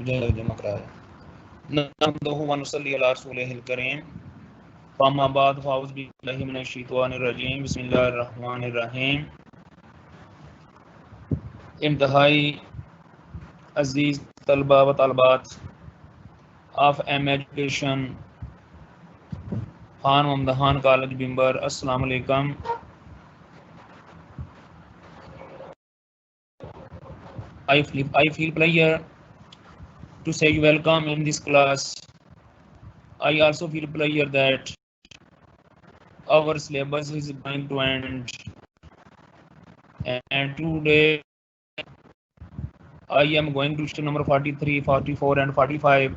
जमा कराया नहमदुहु व नुसल्ली अला रसूलिहिल करीम अम्मा बाद फ़ाउज़ बिल्लाहि मिनश शैतानिर रजीम बिस्मिल्लाहिर रहमानिर रहीम। इंतहाई अजीज़ तलबा व तलबात ऑफ एम एजुकेशन खान ममदहान कॉलेज बिम्बर, अस्सलाम वालेकुम। I feel pleasure to say you welcome in this class. I also feel pleasure that our syllabus is going to end, and today I am going to question number 43, 44 and 45,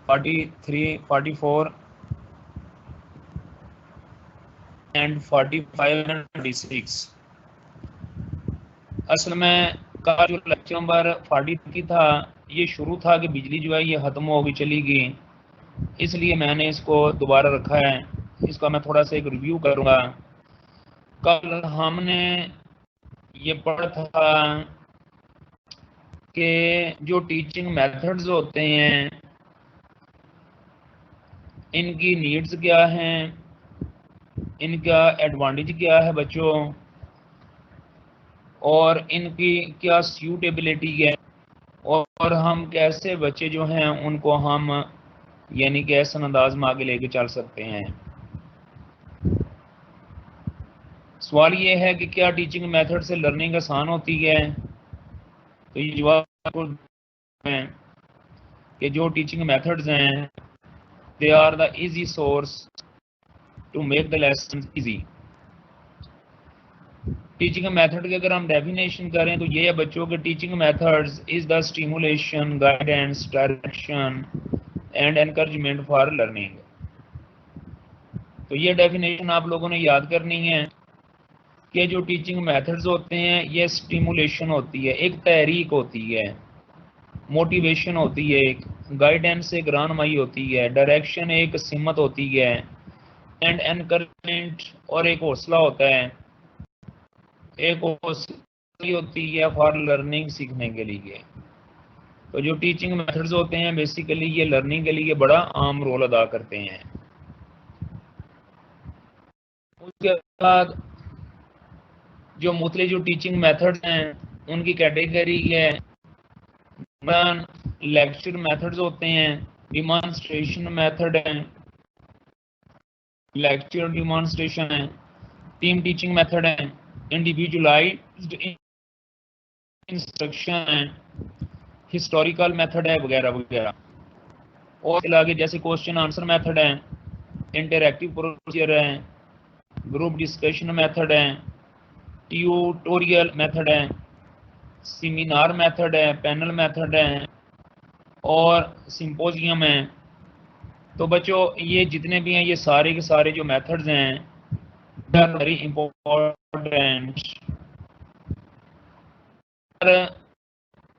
43, 44 and 45 and 46। असल में का जो lecture number 43 था ये शुरू था कि बिजली जो है ये ख़त्म हो गई, चली गई, इसलिए मैंने इसको दोबारा रखा है। इसका मैं थोड़ा सा एक रिव्यू करूँगा। कल हमने ये पढ़ा था कि जो टीचिंग मेथड्स होते हैं इनकी नीड्स क्या हैं, इनका एडवांटेज क्या है बच्चों, और इनकी क्या सूटेबिलिटी है, और हम कैसे बच्चे जो हैं उनको हम यानी कि ऐसा अंदाज में आगे लेके चल सकते हैं। सवाल ये है कि क्या टीचिंग मेथड से लर्निंग आसान होती है, तो ये जवाब है कि जो टीचिंग मेथड्स हैं they are the easy source to make the lesson easy. Teaching method की अगर हम डेफिनेशन करें तो ये है बच्चों के teaching methods is the stimulation, guidance, direction and encouragement for learning. तो ये डेफिनेशन आप लोगों ने याद करनी है कि जो टीचिंग मेथड्स होते हैं ये स्टिमुलेशन होती है, एक तहरीक होती है, मोटिवेशन होती है, एक गाइडेंस एक रहनुमाई होती है, डायरेक्शन एक सिमत होती है, एंड एनकरेजमेंट और एक हौसला होता है, एक हौसला होती है फॉर लर्निंग, सीखने के लिए। तो जो टीचिंग मेथड्स होते हैं बेसिकली ये लर्निंग के लिए बड़ा आम रोल अदा करते हैं। उसके बाद जो मुख्तलिफ जो टीचिंग मेथड्स हैं उनकी कैटेगरी है, लेक्चर मेथड्स होते हैं, डिमॉन्स्ट्रेशन मेथड है, लेक्चर डिमॉन्स्ट्रेशन है, टीम टीचिंग मेथड है, इंडिविजुअलाइज्ड इंस्ट्रक्शन है, हिस्टोरिकल मेथड है, वगैरह वगैरह। और आगे जैसे क्वेश्चन आंसर मेथड है, इंटरैक्टिव प्रोसीजर है, ग्रुप डिस्कशन मेथड है, ट्यूटोरियल मेथड है, सेमिनार मेथड है, पैनल मेथड है और सिंपोजियम है। तो बच्चों ये जितने भी हैं ये सारे के सारे जो मेथड्स हैं वेरी इंपॉर्टेंट।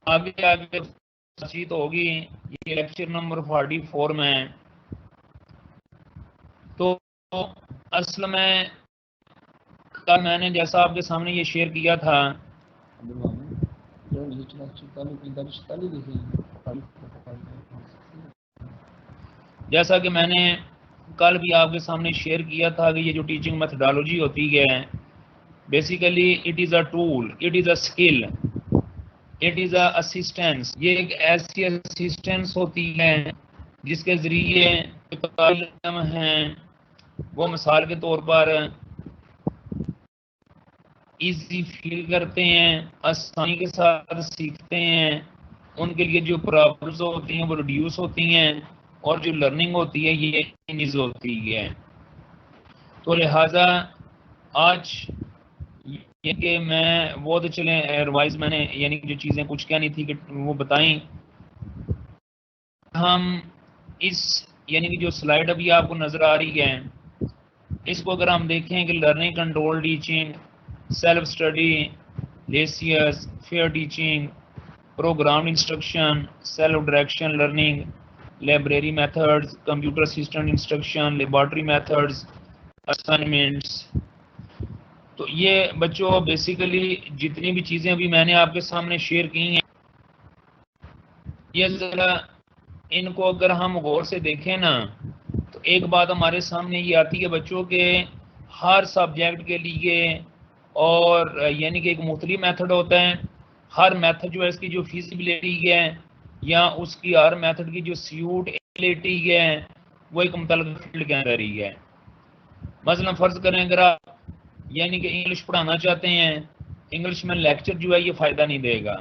आगे आगे बातचीत होगी ये लेक्चर नंबर 44 में। तो असल में कल मैंने जैसा आपके सामने ये शेयर किया था जैसा कि मैंने कल भी आपके सामने शेयर किया था कि ये जो टीचिंग मेथडोलॉजी होती है basically it is a tool, it is a skill, it is a assistance. ये एक ऐसी असिस्टेंस होती है जिसके ज़रिए हैं वो मिसाल के तौर पर इजी फील करते हैं, आसानी के साथ सीखते हैं, उनके लिए जो प्रॉब्लम्स होती हैं वो रिड्यूस होती हैं और जो लर्निंग होती है ये ईजी होती है। तो लिहाजा आज ये कि मैं वो तो चले रिवाइज मैंने यानी कि जो चीज़ें कुछ कहनी थी कि वो बताएं। हम इस यानी कि जो स्लाइड अभी आपको नज़र आ रही है इसको अगर हम देखें कि learning control teaching, self study, लेसियस, fair teaching, program instruction, self direction learning, library methods, computer assistant instruction, laboratory methods, assignments. तो ये बच्चों बेसिकली जितनी भी चीज़ें अभी मैंने आपके सामने शेयर की हैं ये ज़रा इनको अगर हम गौर से देखें ना, तो एक बात हमारे सामने ये आती है बच्चों के हर सब्जेक्ट के लिए, और यानी कि एक मुख्तलिफ मेथड होता है। हर मेथड जो है इसकी जो फिजिबिलिटी है या उसकी हर मेथड की जो सूटेबिलिटी है वो एक मुतल्लिक़ फील्ड के अंदर ही है। मसलन फ़र्ज़ करें अगर आप यानी कि इंग्लिश पढ़ाना चाहते हैं, इंग्लिश में लेक्चर जो है ये फ़ायदा नहीं देगा,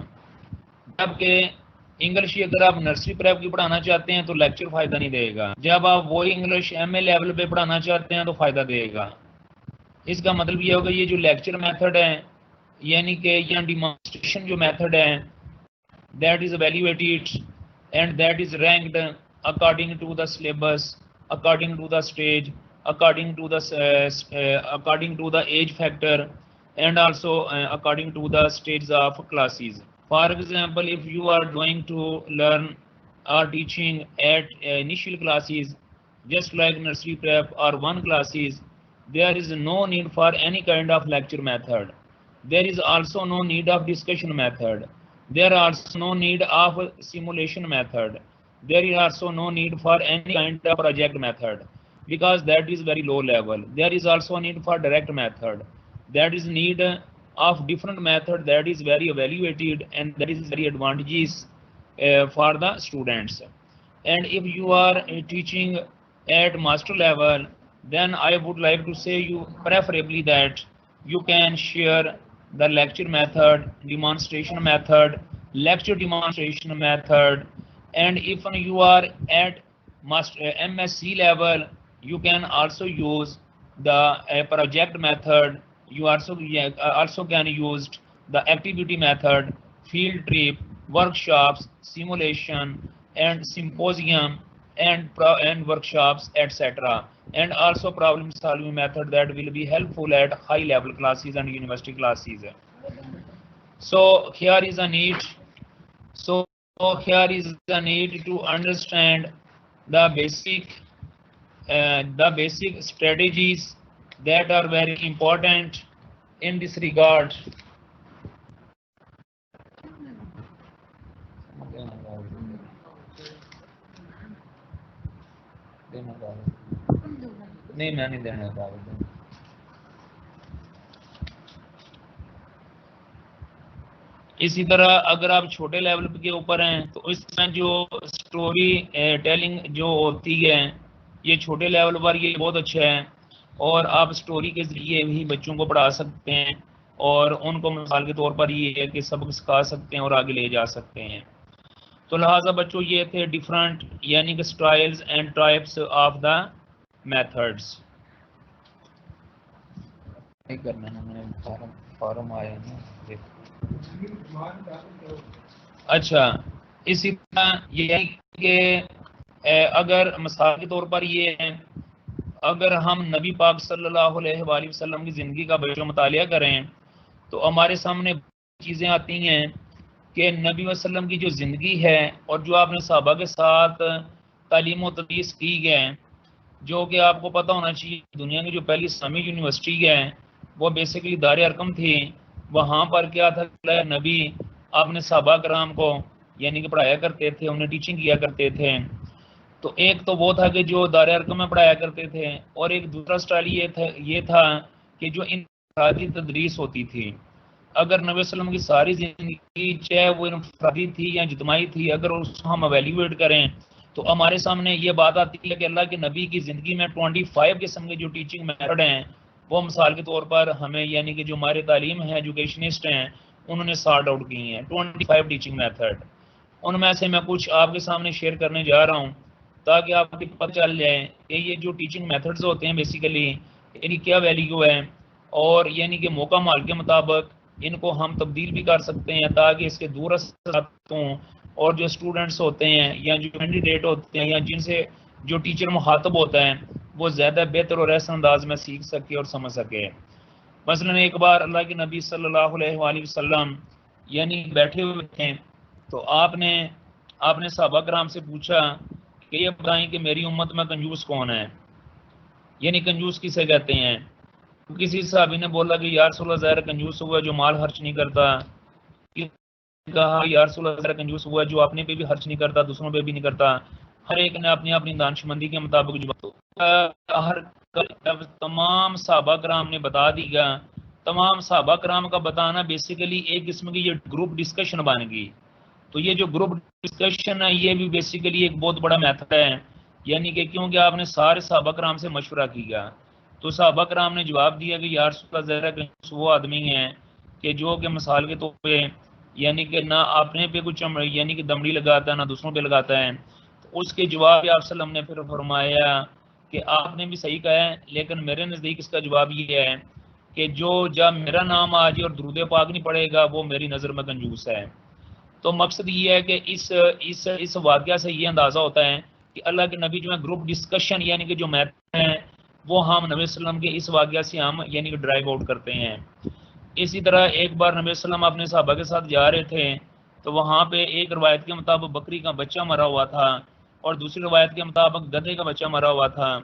जबकि इंग्लिश अगर आप नर्सरी प्रेप की पढ़ाना चाहते हैं तो लेक्चर फ़ायदा नहीं देगा। जब आप वही इंग्लिश एमए लेवल पे पढ़ाना चाहते हैं तो फ़ायदा देगा। इसका मतलब ये होगा ये जो लेक्चर मेथड है यानी कि या डिमॉन्स्ट्रेशन जो मेथड है, that is evaluated and that is ranked according to the syllabus, according to the stage, according to the age factor, and also according to the stages of classes. For example, if you are going to learn or teaching at initial classes, just like nursery prep or one classes, there is no need for any kind of lecture method. There is also no need of discussion method. There are also no need of simulation method. There is also no need for any kind of project method because that is very low level. There is also a need for direct method. That is need of different method that is very evaluated and that is very advantageous for the students. And if you are teaching at master level, then I would like to say you preferably that you can share the lecture method, demonstration method, lecture demonstration method, and if you are at MSc level, you can also use the project method. You also can use the activity method, field trip, workshops, simulation, and symposium, and workshops, etc. And also problem solving method that will be helpful at high level classes and university classes. So here is a need. So here is the need to understand the basic strategies that are very important in this regard. नहीं मैं नहीं देना कागज। इसी तरह अगर आप छोटे लेवल के ऊपर हैं तो इसमें जो स्टोरी टेलिंग जो होती है ये छोटे लेवल पर ये बहुत अच्छा है, और आप स्टोरी के ज़रिए भी बच्चों को पढ़ा सकते हैं और उनको मिसाल के तौर पर ये है कि सबक सिखा सकते हैं और आगे ले जा सकते हैं। तो लिहाजा बच्चों ये थे डिफरेंट यानी कि styles and types of the methods. करना है मैंने फॉर्म आया ना देखो। अच्छा, इसी तरह ये है कि अगर मिसाल के तौर पर ये है, अगर हम नबी पाक सल्लल्लाहु अलैहि वसल्लम की ज़िंदगी का बच्चों मुतालिया करें तो हमारे सामने चीज़ें आती हैं कि नबी वसल्लम की जो ज़िंदगी है और जो आपने सहाबा के साथ तालीम व तदरीस की है, जो कि आपको पता होना चाहिए दुनिया की जो पहली इस्लामी यूनिवर्सिटी है वो बेसिकली दार अरकम थी। वहाँ पर क्या था, नबी अपने सहाबा कराम को यानी कि पढ़ाया करते थे, उन्हें टीचिंग किया करते थे। तो एक तो वो था कि जो दार अरकम में पढ़ाया करते थे, और एक दूसरा स्टाइल ये था कि जो इनफरादी तदरीस होती थी। अगर नबी वसल्लम की सारी ज़िंदगी चाहे वो इनफरादी थी या जितमाही थी, अगर उसको हम एवेल्यूएट करें तो हमारे सामने ये बात आती है कि अल्लाह के नबी की ज़िंदगी में 25 किस्म के जो टीचिंग मेथड हैं वो मिसाल के तौर पर हमें यानी कि जो हमारे तालीम है एजुकेशनिस्ट हैं उन्होंने सॉर्ट आउट की हैं 25 टीचिंग मेथड। उनमें से मैं कुछ आपके सामने शेयर करने जा रहा हूँ ताकि आपको पता चल जाए कि ये जो टीचिंग मेथड्स होते हैं बेसिकली इनकी क्या वैल्यू है, और यानी कि मौका माल के मुताबिक इनको हम तब्दील भी कर सकते हैं ताकि इसके दूर हों, और जो स्टूडेंट्स होते हैं या जो कैंडिडेट होते हैं या जिनसे जो टीचर मुखातब होता है वो ज़्यादा बेहतर और ऐसा अंदाज में सीख सके और समझ सके। मसलन एक बार अल्लाह के नबी सल्लल्लाहु अलैहि वसल्लम यानी बैठे हुए थे, तो आपने सहाबा कराम से पूछा कि ये बताएं कि मेरी उम्मत में कंजूस कौन है, यानी कंजूस किसे कहते हैं। तो किसी सहाबी ने बोला कि यार रसूलुल्लाह ज़ाहिर कंजूस हुआ जो माल खर्च नहीं करता, कहा यार रसूल अल्लाह कंजूस हुआ जो अपने पे भी खर्च नहीं करता, दूसरों पे भी नहीं करता, हर एक ने अपनी अपनी दानशमंदी के मुताबिक हर तमाम सहाबा कराम ने बता दिया। तमाम सहाबा कराम का बताना बेसिकली एक किस्म की ये ग्रुप डिस्कशन बन गई। तो ये जो ग्रुप डिस्कशन है ये भी बेसिकली एक बहुत बड़ा मेथड है, यानी कि क्योंकि आपने सारे सहाबा कराम से मशवरा किया, तो सहाबा कराम ने जवाब दिया कि यार ज़रा वो आदमी है कि जो कि मिसाल के तौर पे यानी कि ना अपने पे कुछ यानी कि दमड़ी लगाता है ना दूसरों पे लगाता है। तो उसके जवाब आप सल्लम ने फिर फरमाया कि आपने भी सही कहा है, लेकिन मेरे नज़दीक इसका जवाब ये है कि जो जब मेरा नाम आ जाए और दुरूद पाक नहीं पड़ेगा वो मेरी नज़र में कंजूस है। तो मकसद ये है कि इस वाक़या से ये अंदाज़ा होता है कि अल्लाह के नबी जो है ग्रुप डिस्कशन यानी कि जो मैथड है वो हम नबी वसल्लम के इस वाक़या से हम यानी कि ड्राइव आउट करते हैं। इसी तरह एक बार नबी वसल्लम अपने सहाबा के साथ जा रहे थे, तो वहाँ पे एक रवायत के मुताबिक बकरी का बच्चा मरा हुआ था और दूसरी रवायत के मुताबिक गधे का बच्चा मरा हुआ था।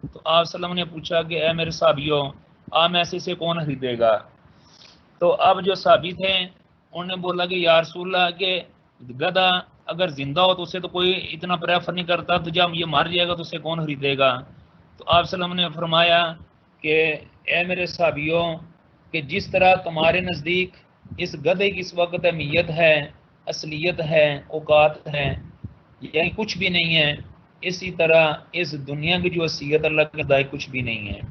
तो आप सल्लम ने पूछा कि ए मेरे साहबियों, आप में से कौन खरीदेगा? तो अब जो साहबी थे उन्होंने बोला कि यार रसूलल्लाह के गधा अगर जिंदा हो तो उसे तो कोई इतना प्रेफर नहीं करता, तो जब ये मर जाएगा तो उसे कौन खरीदेगा? तो आप सल्लम ने फरमाया कि ए मेरे साहबियों कि जिस तरह तुम्हारे नज़दीक इस गधे की इस वक्त अहमियत है, असलियत है, औकात है, यानी कुछ भी नहीं है, इसी तरह इस दुनिया की जो असलियत अल्लाह के दाई कुछ भी नहीं है।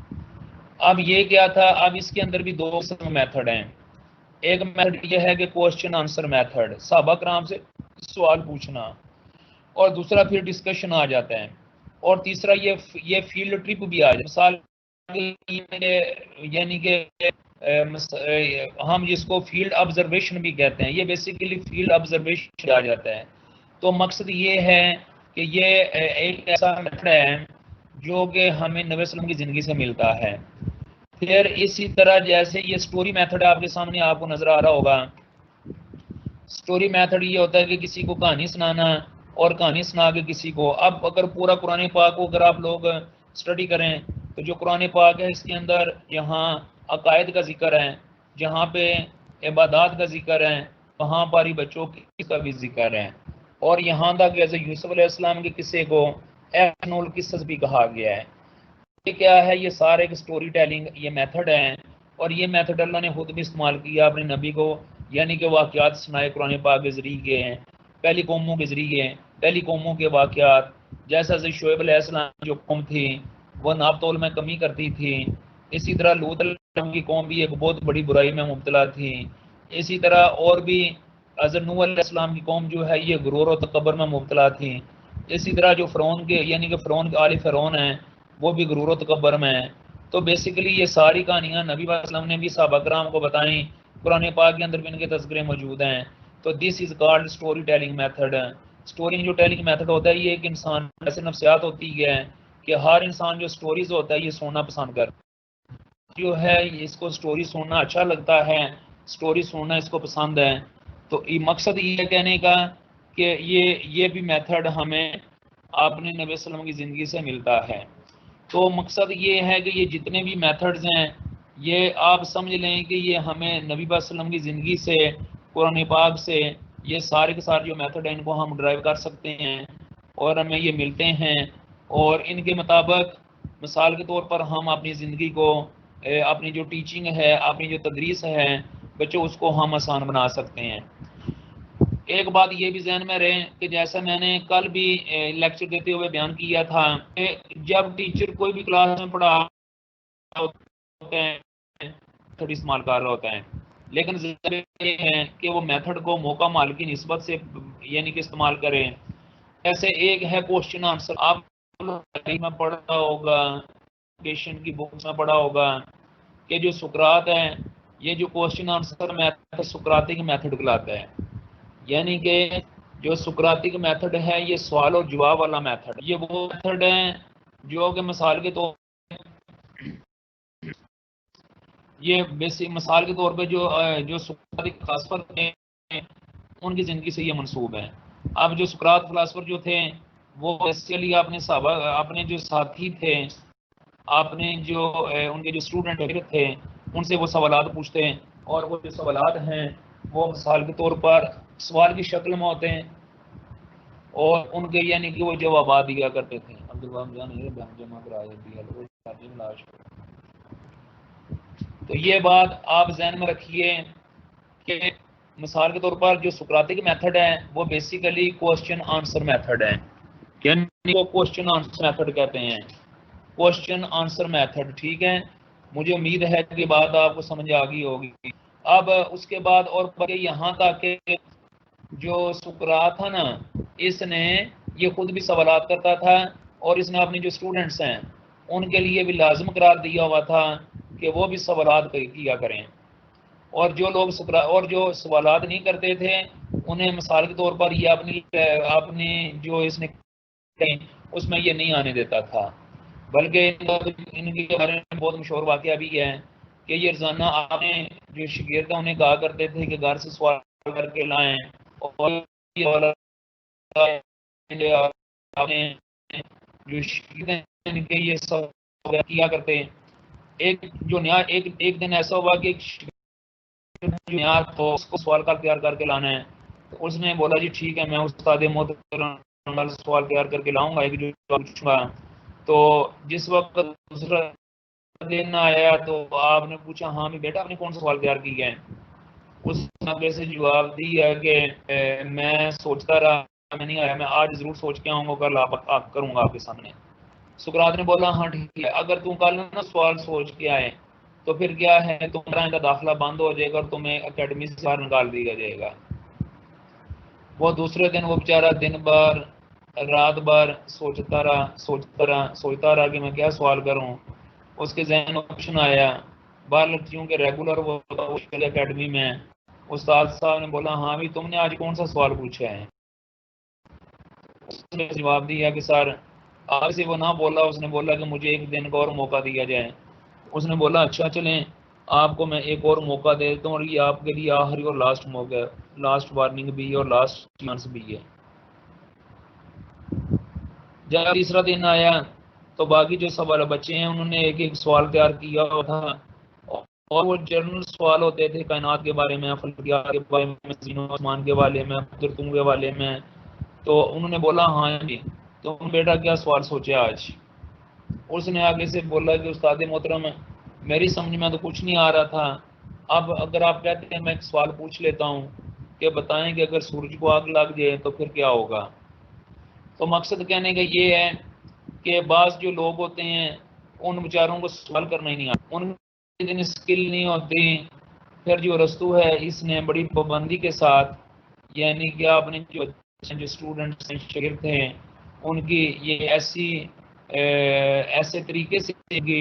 अब ये क्या था, अब इसके अंदर भी दो मेथड हैं। एक मेथड ये है कि क्वेश्चन आंसर मेथड, सहाबा कराम से सवाल पूछना, और दूसरा फिर डिस्कशन आ जाता है, और तीसरा ये फील्ड ट्रिप भी आ जाता है, यानी कि हम जिसको फील्ड ऑब्जर्वेशन भी कहते हैं, ये बेसिकली फील्ड ऑब्जर्वेशन आ जाता है। तो मकसद ये है कि ये एक ऐसा मेथड है जो कि हमें नबी वसल्लम की ज़िंदगी से मिलता है। फिर इसी तरह जैसे ये स्टोरी मेथड आपके सामने आपको नजर आ रहा होगा। स्टोरी मेथड ये होता है कि किसी को कहानी सुनाना और कहानी सुना के किसी को, अब अगर पूरा कुरान पाक को अगर आप लोग स्टडी करें तो जो कुरान पाक है इसके अंदर यहाँ अकायद का जिक्र है, जहाँ पे इबादत का जिक्र है, वहाँ पर ही बच्चों का भी जिक्र है, और यहाँ तक जैसे यूसुफ अलैहिस्सलाम के किस्से को एहनुल किस्सस भी कहा गया है। ये क्या है, ये सारे एक स्टोरी टेलिंग ये मेथड है, और ये मेथड अल्लाह ने खुद भी इस्तेमाल किया अपने नबी को, यानी कि वाक़यात सुनाए कुरान पाक के ज़रिए हैं, पहली कौमों के ज़रिए, पहली कौमों के वाक़यात, जैसा शुएब अलैहिस्सलाम जो कौम थी वह नापतोल में कमी करती थी, इसी तरह लूत अलैहिस्सलाम की कौम भी एक बहुत बड़ी बुराई में मुब्तला थी, इसी तरह और भी हज़रत नूह अलैहिस्सलाम की कौम जो है ये गुरूर और तकब्बुर में मुब्तला थी, इसी तरह जो फ़िरौन के यानी कि फ़िरौन के आले फ़िरौन हैं वो भी गुरूर और तकब्बुर में है। तो बेसिकली ये सारी कहानियाँ नबी वसल्लम ने भी सहाबा कराम को बताई, कुरान पाक के अंदर भी इनके तज़किरे मौजूद हैं। तो this is called story telling method. Story जो टेलिंग मेथड होता है ये एक इंसान ऐसे नफ्सियात होती है कि हर इंसान जो स्टोरीज होता है ये सुनना पसंद कर जो है, इसको स्टोरी सुनना अच्छा लगता है, स्टोरी सुनना इसको पसंद है। तो ये मकसद ये कहने का कि ये भी मेथड हमें अपने नबी वसल्लम की ज़िंदगी से मिलता है। तो मकसद ये है कि ये जितने भी मेथड्स हैं ये आप समझ लें कि ये हमें नबी वसल्लम की ज़िंदगी से, कुरान पाक से, ये सारे के सारे जो मेथड हैं इनको हम ड्राइव कर सकते हैं और हमें ये मिलते हैं, और इनके मुताबिक मिसाल के तौर पर हम अपनी ज़िंदगी को, अपनी जो टीचिंग है, अपनी जो तदरीस है बच्चों, उसको हम आसान बना सकते हैं। एक बात ये भी जहन में रहे कि जैसा मैंने कल भी लेक्चर देते हुए बयान किया था कि जब टीचर कोई भी क्लास में पढ़ा होते हैं मेथड इस्तेमाल कर रहा होता है, लेकिन ये है कि वो मेथड को मौका माल की निस्बत से यानी कि इस्तेमाल करें। ऐसे एक है क्वेश्चन आंसर, आप में पढ़ा होगा, एजुकेशन की बुक्स में पढ़ा होगा कि जो सुकरात है ये जो क्वेश्चन आंसर मेथड सुकरातिक मेथड कहलाता है, यानी कि जो सुकरातिक मेथड है ये सवाल और जवाब वाला मेथड, ये वो मेथड है जो कि मिसाल के तौर ये बेसिक मिसाल के तौर पे जो सुकरातिक फिलासफर थे उनकी ज़िंदगी से ये मंसूब है। अब जो सुकरात फिलासफर जो थे वो बेसिकली अपने जो साथी थे, आपने जो उनके जो स्टूडेंट थे उनसे वो सवालात पूछते हैं, और वो जो सवालात हैं वो मिसाल के तौर पर सवाल की शक्ल में होते हैं और उनके यानी कि वो जवाब दिया करते थे। जमा करा तो ये बात आप जहन में रखिए कि मिसाल के तौर पर जो सुक्रातिक मेथड है वो बेसिकली क्वेश्चन आंसर मेथड है, यानी वो क्वेश्चन आंसर मेथड कहते हैं, क्वेश्चन आंसर मेथड। ठीक है, मुझे उम्मीद है कि बात आपको समझ आ गई होगी। अब उसके बाद और यहाँ तक के जो सुकरात था ना, इसने ये खुद भी सवालात करता था और इसने अपने जो स्टूडेंट्स हैं उनके लिए भी लाजम करार दिया हुआ था कि वो भी सवालात किया करें, और जो लोग और जो सवालात नहीं करते थे उन्हें मिसाल के तौर पर ये अपनी जो इसने उसमें ये नहीं आने देता था। बल्कि इनके बारे में बहुत मशहूर वाकया भी है कि ये रोजाना आपने जो शागिर्द उन्हें कहा करते थे कि घर से सवाल करके लाएं, और आपने जो शागिर्द इनके ये सब किया करते। एक दिन ऐसा हुआ कि तो उसको सवाल का तैयार करके लाना है, तो उसने बोला जी ठीक है, मैं उस्ताद मोहतरम सवाल तैयार करके लाऊंगा, एक जो पूछूंगा। तो जिस वक्त दूसरा दिन आया तो आपने पूछा हाँ भी बेटा आपने कौन सा सवाल तैयार किया है? उसने आगे से जवाब दिया कि मैं सोचता रहा, मैं नहीं आया, मैं आज जरूर सोच के आऊंगा, कल आप करूंगा आपके सामने। सुकरात ने बोला हाँ ठीक है, अगर तुम कल ना सवाल सोच के आए तो फिर क्या है, तुम्हारा इनका दाखिला बंद हो जाएगा और तुम्हें एकेडमी से बाहर निकाल दिया जाएगा। वो दूसरे दिन वो बेचारा दिन भर रात भर सोचता रहा कि मैं क्या सवाल करूं। उसके जहन में ऑप्शन आया, 12 लड़कियों के रेगुलर वो एकेडमी में। उस्ताद साहब ने बोला हाँ भी तुमने आज कौन सा सवाल पूछा है? उसने जवाब दिया कि सर, आज से वो ना बोला, उसने बोला कि मुझे एक दिन का और मौका दिया जाए। उसने बोला अच्छा चलें, आपको मैं एक और मौका दे देता हूँ, और ये आपके लिए आखिरी और लास्ट मौका है, लास्ट वार्निंग भी है और लास्ट चांस भी है। जब तीसरा दिन आया तो बाकी जो सवाल बच्चे हैं उन्होंने एक एक सवाल तैयार किया हुआ था, और वो जनरल सवाल होते थे कायनात के बारे में, फल्कियात के बारे में, ज़मीन और आसमान के बारे में, तुम के बारे में। तो उन्होंने बोला हाँ जी, तो बेटा क्या सवाल सोचे आज? उसने आगे से बोला कि उस्ताद मोहतरम मेरी समझ में तो कुछ नहीं आ रहा था, अब अगर आप कहते हैं मैं एक सवाल पूछ लेता हूँ कि बताएं कि अगर सूरज को आग लग जाए तो फिर क्या होगा? तो मकसद कहने का ये है कि बाज़ जो लोग होते हैं उन बेचारों को सवाल करना ही नहीं आता, उनकी इतनी स्किल नहीं होती। फिर जो रस्तू है इसने बड़ी पाबंदी के साथ, यानी कि आपने जो स्टूडेंट्स हैं, शागिर्द हैं, उनकी ये ऐसे तरीके से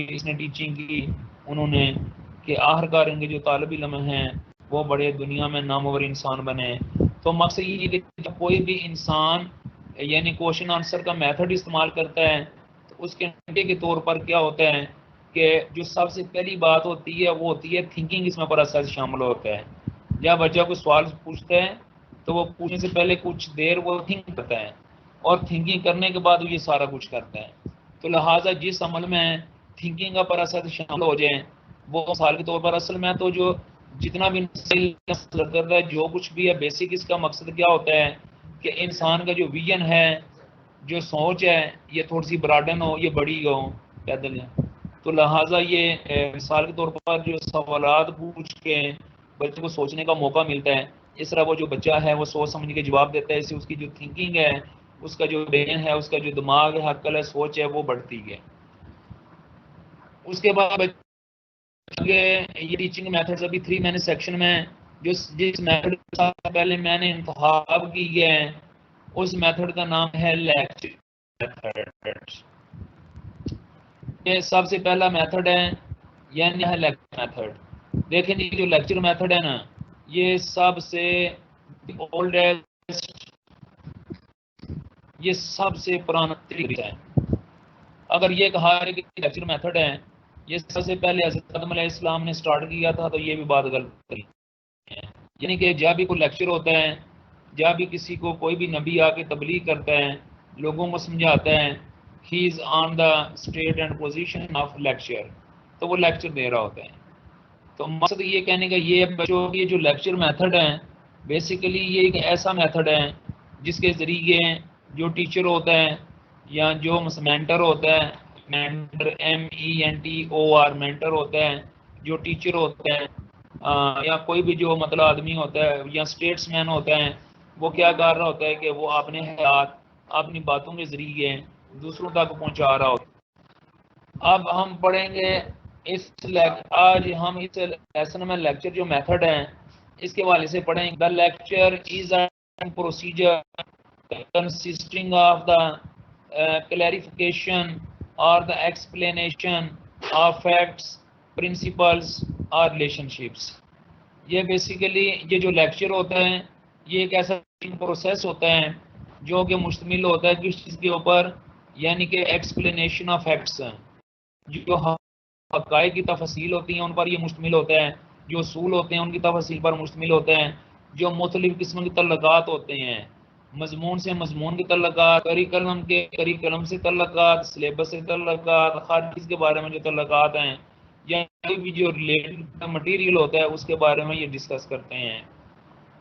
इसने टीचिंग की उन्होंने कि आखिरकार इनके जो तालिब इल्म हैं वो बड़े दुनिया में नामवर इंसान बने। तो मकसद ये कि जब कोई भी इंसान यानी क्वेश्चन आंसर का मेथड इस्तेमाल करता है तो उसके नतीजे के तौर पर क्या होता है कि जो सबसे पहली बात होती है वो होती है थिंकिंग, इसमें बड़ा सा शामिल होता है। जब बच्चा कोई सवाल पूछता है तो वो पूछने से पहले कुछ देर वो थिंक करता है, और थिंकिंग करने के बाद ये सारा कुछ करता है। तो लिहाजा जिस अमल में थिंकिंग का परअसर शामिल हो जाए, वो मिसाल के तौर पर असल में तो जो जितना भी करता है, जो कुछ भी है, बेसिक इसका मकसद क्या होता है कि इंसान का जो विजन है, जो सोच है, ये थोड़ी सी ब्राडन हो, ये बड़ी हो, पैदल है। तो लिहाजा ये मिसाल के तौर पर जो सवालात पूछ के बच्चे को सोचने का मौका मिलता है, इस तरह वो जो बच्चा है वो सोच समझ के जवाब देता है, इससे उसकी जो थिंकिंग है, उसका जो ब्रेन है, उसका जो दिमाग है, अक्ल है, सोच है, वो बढ़ती है। उसके बाद ये टीचिंग मेथड्स अभी 3 मैंने सेक्शन में जिस मेथड का पहले मैंने इंतखाब की है उस मेथड का नाम है लेक्चर मेथड। ये सबसे पहला मेथड है, यानी है लेक्चर मेथड। देखें जी, जो लेक्चर मेथड है ना, ये सबसे ओल्डेस्ट, ये सबसे पुराना तरीका है। अगर ये कहा है कि लेक्चर मेथड है, ये सबसे पहले हज़रत आदम अलैहिस्सलाम ने स्टार्ट किया था, तो ये भी बात गलत करी है। यानी कि जब भी कोई लेक्चर होता है, जब भी किसी को कोई भी नबी आके तबलीग करता है, लोगों को समझाता है, he is on the state and position of lecture, तो वो लेक्चर दे रहा होता है। तो मकसद ये कहने का ये बच्चों की जो लेक्चर मेथड है बेसिकली ये एक ऐसा मेथड है जिसके ज़रिए जो टीचर होता है या जो मेंटर होता है, मेंटर MENTOR मेंटर होता है, जो टीचर होता है या कोई भी जो मतलब आदमी होता है या स्टेट्समैन होता है, वो क्या कर रहा होता है कि वो अपने ख्याल अपनी बातों के ज़रिए दूसरों तक पहुंचा रहा होता है। अब हम पढ़ेंगे आज हम इस लेसन में लेक्चर जो मेथड है इसके हवाले से पढ़ेंगे। The lecture is a procedure consisting of the clarification or the explanation of facts, principles or relationships। ये बेसिकली ये जो लेक्चर होता है ये एक ऐसा प्रोसेस होता है जो कि मुश्तमिल होता है किस चीज़ के ऊपर, यानी कि एक्सप्लेनेशन ऑफ फैक्ट्स, जो हक़ाइक़ की तफसील होती हैं उन पर ये मुश्तमिल होता है, जो उसूल होते हैं उनकी तफसील पर मुश्तमिल होते हैं, जो मुख्तलिफ़ किस्म के तल्लुकात होते हैं, मजमून से मजमून के तल्लुकात, करिकुलम से तल्लुकात, सिलेबस से तल्लुकात, हर चीज़ के बारे में जो तल्लुकात हैं या कोई भी जो रिलेटेड मटीरियल होता है उसके बारे में ये डिस्कस करते हैं।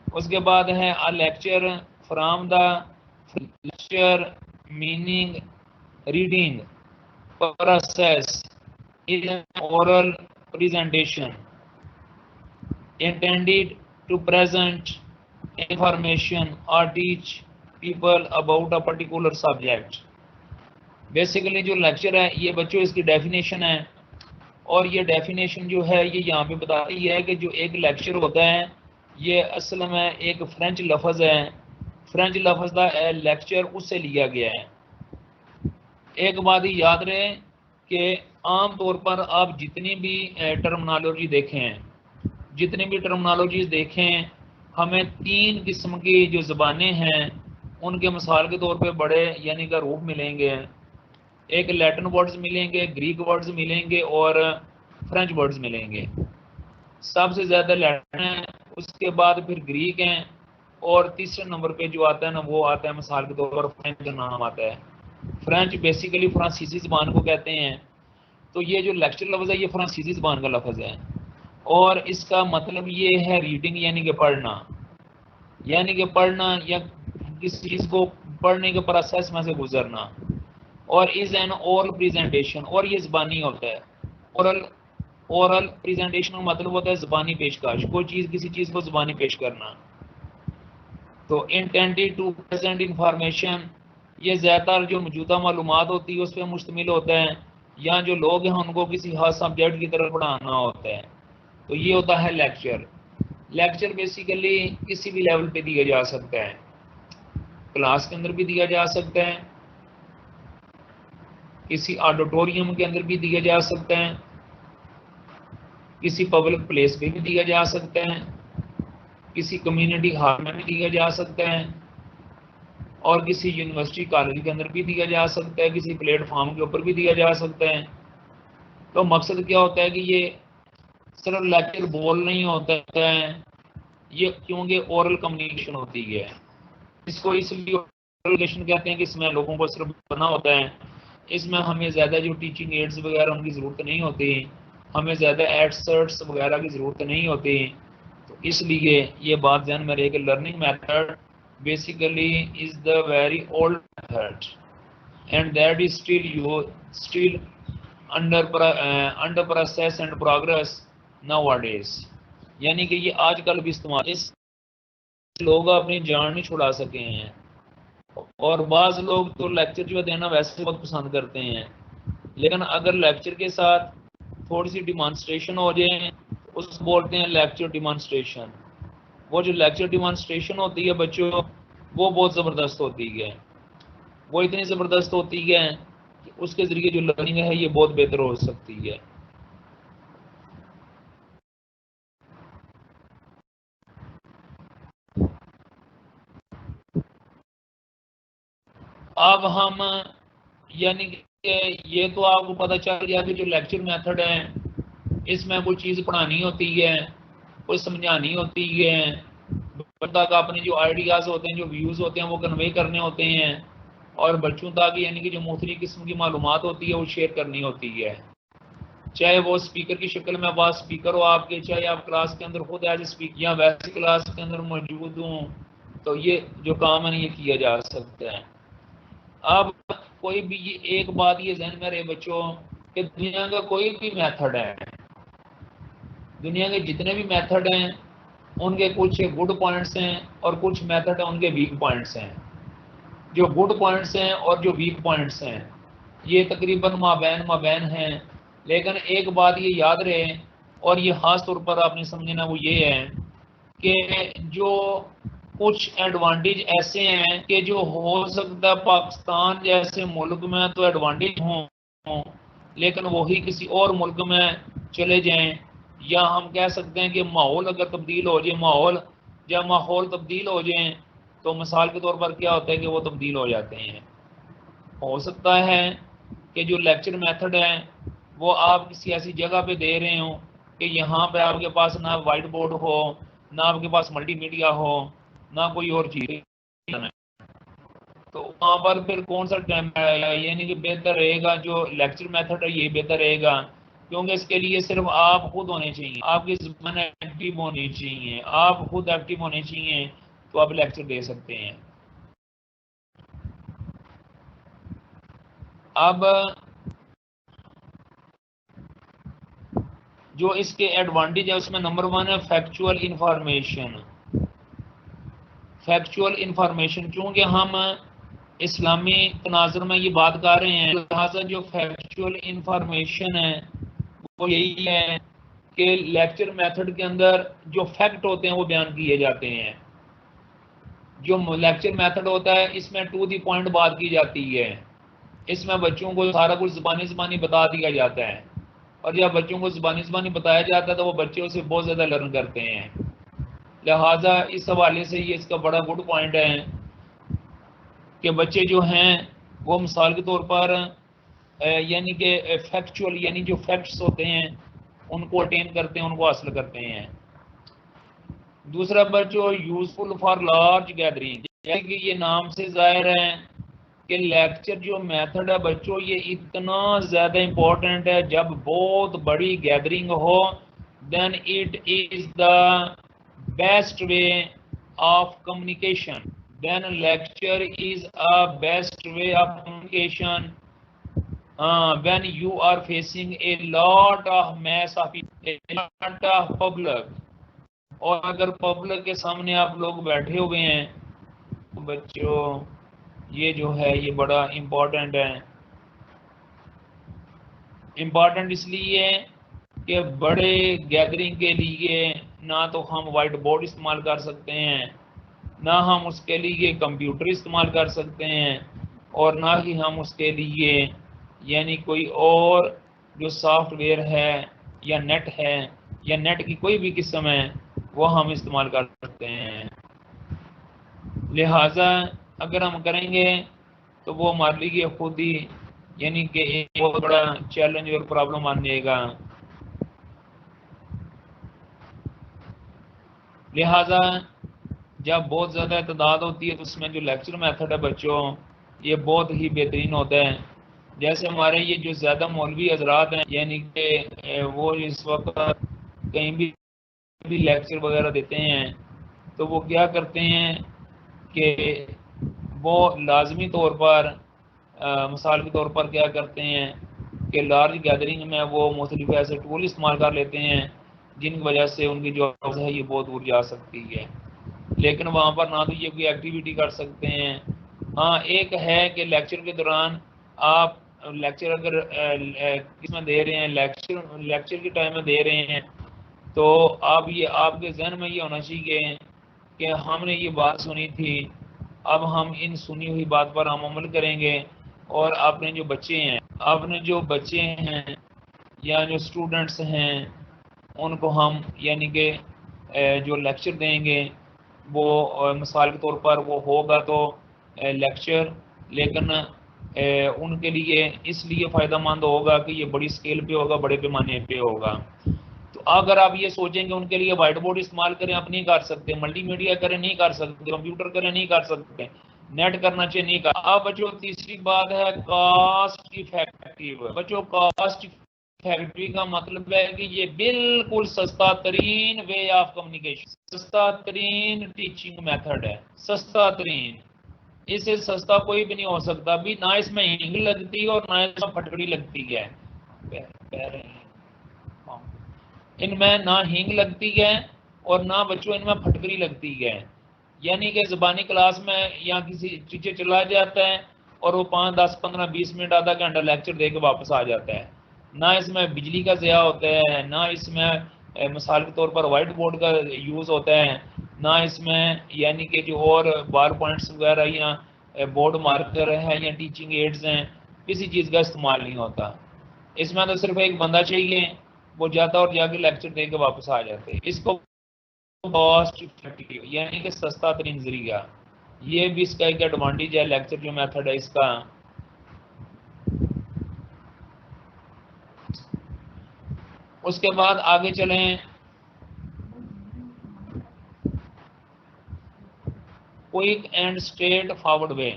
उसके बाद है अ lecture from the lecture meaning reading process is an oral presentation intended to present information or teach people about a particular subject। Basically जो लेक्चर है ये बच्चों इसकी डेफिनेशन है, और ये डेफिनेशन जो है ये यहाँ पे बताती है कि जो एक लेक्चर होता है ये असल में एक फ्रेंच लफ्ज़ है, फ्रेंच लफ्ज़ का लेक्चर उससे लिया गया है। एक बात ही याद रहे कि आम तौर पर आप जितनी भी टर्मिनोलॉजी देखें, जितनी भी टर्मिनोलॉजीज देखें, हमें 3 किस्म की जो ज़बानें हैं उनके मिसाल के तौर पे बड़े यानी का रूप मिलेंगे। एक लैटिन वर्ड्स मिलेंगे, ग्रीक वर्ड्स मिलेंगे और फ्रेंच वर्ड्स मिलेंगे। सबसे ज़्यादा लैटिन है, उसके बाद फिर ग्रीक हैं, और तीसरे नंबर पे जो आता है ना वो आता है मिसाल के तौर पर फ्रेंच का नाम आता है। फ्रेंच बेसिकली फ्रांसीसी ज़बान को कहते हैं। तो ये जो लेक्चर लफ्ज़ है ये फ्रांसीसी ज़बान का लफ्ज़ है, और इसका मतलब ये है रीडिंग यानी कि पढ़ना, यानी कि पढ़ना या किसी चीज़ को पढ़ने के प्रोसेस में से गुजरना। और इज़ एन ओरल प्रेजेंटेशन, और ये ज़बानी होता है। ओरल प्रेजेंटेशन का मतलब होता है ज़बानी पेशकश, कोई चीज़ किसी चीज़ को ज़बानी पेश करना। तो इंटेंडेड टू प्रेजेंट इंफॉर्मेशन, ये ज़्यादातर जो मौजूदा मालूमात होती है उस पर मुश्तमिल होता है, या जो लोग हैं उनको किसी खास सब्जेक्ट की तरफ पढ़ाना होता है। तो ये होता है लेक्चर। लेक्चर बेसिकली किसी भी लेवल पे दिया जा सकता है, क्लास के अंदर भी दिया जा सकता है, किसी ऑडिटोरियम के अंदर भी दिया जा सकता है, किसी पब्लिक प्लेस पे भी दिया जा सकता है, किसी कम्युनिटी हॉल में भी दिया जा सकता है, और किसी यूनिवर्सिटी कॉलेज के अंदर भी दिया जा सकता है, किसी प्लेटफॉर्म के ऊपर भी दिया जा सकता है। तो मकसद क्या होता है कि ये सिर्फ लेक्चर बोल नहीं होता है, ये क्योंकि ओरल कम्युनिकेशन होती है। इसको इसलिए ओरल कम्युनिकेशन कहते हैं कि इसमें लोगों को सिर्फ बोलना होता है, इसमें हमें ज़्यादा जो टीचिंग एड्स वगैरह उनकी ज़रूरत नहीं होती, हमें ज़्यादा एडसर्ट्स वगैरह की ज़रूरत नहीं होती। तो इसलिए ये बात ध्यान में रहे कि learning method basically is the very old method and that is still under process and progress nowadays. यानी कि ये आजकल भी इस्तेमाल, इस लोग अपनी जान नहीं छुड़ा सके हैं, और बाज़ लोग तो लेक्चर जो देना वैसे बहुत पसंद करते हैं, लेकिन अगर लेक्चर के साथ थोड़ी सी डिमॉन्स्ट्रेशन हो जाए उसको बोलते हैं लेक्चर डिमॉन्स्ट्रेशन। वो जो लेक्चर डिमॉन्स्ट्रेशन होती है बच्चों, वो बहुत ज़बरदस्त होती है, वो इतनी ज़बरदस्त होती है कि उसके ज़रिए जो लर्निंग है ये बहुत बेहतर हो सकती है। अब हम यानी कि ये तो आपको पता चल गया कि जो लेक्चर मेथड है इसमें कोई चीज़ पढ़ानी होती है, कोई समझानी होती है, बच्चों तक अपने जो आइडियाज़ होते हैं, जो व्यूज़ होते हैं वो कन्वे करने होते हैं, और बच्चों तक यानी कि जो मुख्तलिफ किस्म की मालूमात होती है वो शेयर करनी होती है। चाहे वो स्पीकर की शक्ल में आवाज स्पीकर हो आपके, चाहे आप क्लास के अंदर खुद एज स्पीकर या वैसे क्लास के अंदर मौजूद हों, तो ये जो काम है ये किया जा सकता है। अब कोई भी ये एक बात ये ध्यान में रहे बच्चों कि दुनिया का कोई भी मेथड है, दुनिया के जितने भी मेथड हैं उनके कुछ गुड पॉइंट्स हैं और कुछ मेथड है उनके वीक पॉइंट्स हैं। जो गुड पॉइंट्स हैं और जो वीक पॉइंट्स हैं ये तकरीबन माबैन हैं। लेकिन एक बात ये याद रहे और ये खास तौर पर आपने समझना वो ये है कि जो कुछ एडवांटेज ऐसे हैं कि जो हो सकता है पाकिस्तान जैसे मुल्क में तो एडवांटेज हो, लेकिन वही किसी और मुल्क में चले जाएं, या हम कह सकते हैं कि माहौल अगर तब्दील हो जाए, माहौल तब्दील हो जाए तो मिसाल के तौर पर क्या होता है कि वो तब्दील हो जाते हैं। हो सकता है कि जो लेक्चर मेथड है वो आप किसी ऐसी जगह पे दे रहे हो कि यहाँ पे आपके पास ना वाइट बोर्ड हो, ना आपके पास मल्टीमीडिया हो, ना कोई और चीज, तो वहाँ पर फिर कौन सा टाइम यानी कि बेहतर रहेगा, जो लेक्चर मेथड है ये बेहतर रहेगा, क्योंकि इसके लिए सिर्फ आप खुद होने चाहिए, आपकी ज़बान एक्टिव होनी चाहिए, आप खुद एक्टिव होने चाहिए, तो आप लेक्चर दे सकते हैं। अब जो इसके एडवांटेज है उसमें नंबर 1 है फैक्चुअल इंफॉर्मेशन। फैक्चुअल इंफॉर्मेशन, क्योंकि हम इस्लामी तनाजुर में ये बात कर रहे हैं, लिहाजा जो फैक्चुअल इंफॉर्मेशन है वो यही है कि लेक्चर मेथड के अंदर जो फैक्ट होते हैं वो बयान किए जाते हैं। जो लेक्चर मेथड होता है इसमें टू दी पॉइंट बात की जाती है, इसमें बच्चों को सारा कुछ ज़बानी बता दिया जाता है, और जब बच्चों को ज़बानी बताया जाता है तो वो बच्चे उसे बहुत ज़्यादा लर्न करते हैं। लिहाजा इस हवाले से ये इसका बड़ा गुड पॉइंट है कि बच्चे जो हैं वो मिसाल के तौर पर यानी कि फैक्चुअल यानी जो फैक्ट्स होते हैं उनको अटेन करते हैं, उनको हासिल करते हैं। दूसरा बच्चों यूजफुल फॉर लार्ज गैदरिंग, यानी कि ये नाम से जाहिर है कि लेक्चर जो मेथड है बच्चों ये इतना ज़्यादा इम्पोर्टेंट है। जब बहुत बड़ी गैदरिंग हो then it is the best way of communication, then lecture is a best way of communication when you are facing a lot of mass of people, a lot of public, और अगर public के सामने आप लोग बैठे हुए हैं तो बच्चों ये जो है ये बड़ा इम्पोर्टेंट है। इम्पोर्टेंट इसलिए कि बड़े गैदरिंग के लिए ना तो हम वाइट बोर्ड इस्तेमाल कर सकते हैं, ना हम उसके लिए कंप्यूटर इस्तेमाल कर सकते हैं, और ना ही हम उसके लिए यानी कोई और जो सॉफ्टवेयर है या नेट है या नेट की कोई भी किस्म है वो हम इस्तेमाल कर सकते हैं। लिहाजा अगर हम करेंगे तो वो हमारे लिए खुद ही यानी कि एक बहुत बड़ा चैलेंज और प्रॉब्लम आ जाएगा। लिहाजा जब बहुत ज़्यादा तादाद होती है तो उसमें जो लेक्चर मेथड है बच्चों ये बहुत ही बेहतरीन होता है। जैसे हमारे ये जो ज़्यादा मौलवी हजरात हैं यानी कि वो इस वक्त कहीं भी लेक्चर वगैरह देते हैं तो वो क्या करते हैं कि वो लाजमी तौर पर मिसाल के तौर पर क्या करते हैं कि लार्ज गैदरिंग में वो मुख्तलिफ ऐसे टूल इस्तेमाल कर लेते हैं जिनकी वजह से उनकी जो है ये बहुत दूर जा सकती है, लेकिन वहाँ पर ना तो ये कोई एक्टिविटी कर सकते हैं। हाँ एक है कि लेक्चर के दौरान आप लेक्चर अगर किसमें दे रहे हैं, लेक्चर के टाइम में दे रहे हैं तो आप ये आपके जहन में ये होना चाहिए कि हमने ये बात सुनी थी, अब हम इन सुनी हुई बात पर हम अमल करेंगे, और अपने जो बच्चे हैं या जो स्टूडेंट्स हैं उनको हम यानी कि जो लेक्चर देंगे वो मिसाल के तौर पर वो होगा तो लेक्चर, लेकिन उनके लिए इसलिए फ़ायदेमंद होगा कि ये बड़ी स्केल पे होगा, बड़े पैमाने पे होगा। तो अगर आप ये सोचेंगे उनके लिए वाइट बोर्ड इस्तेमाल करें, आप नहीं कर सकते, मल्टीमीडिया करें नहीं कर सकते, कंप्यूटर करें नहीं कर सकते, नेट करना चाहिए नहीं कर। अब बच्चों तीसरी बात है कॉस्ट इफेक्टिव। बच्चों कॉस्ट फैक्ट्री का मतलब है कि ये बिल्कुल सस्ता तरीन वे ऑफ कम्युनिकेशन, सस्ता तरीन टीचिंग मेथड है, सस्ता तरीन। इससे सस्ता कोई भी नहीं हो सकता भी, ना इसमें हिंग लगती है और ना इसमें फटकड़ी लगती है। इनमें ना हींग लगती है और ना बच्चों इनमें फटकरी लगती है। यानी कि ज़बानी क्लास में या किसी टीचर चला जाता है और वो 5, 10, 15, 20 मिनट, आधा घंटा लेक्चर दे के वापस आ जाता है। ना इसमें बिजली का ज़या होता है, ना इसमें मिसाल के तौर पर वाइट बोर्ड का यूज़ होता है, ना इसमें यानी कि जो और बार पॉइंट्स वगैरह या बोर्ड मार्कर है या टीचिंग एड्स हैं, किसी चीज़ का इस्तेमाल नहीं होता। इसमें तो सिर्फ एक बंदा चाहिए, वो जाता और जाके लेक्चर दे के वापस आ जाते। इसको कॉस्ट इफेक्टिव यानी कि सस्ता तरीन जरिया, ये भी इसका एक एडवांटेज है लेक्चर जो मेथड है इसका। उसके बाद आगे चलें, क्विक एंड स्ट्रेट फॉरवर्ड वे।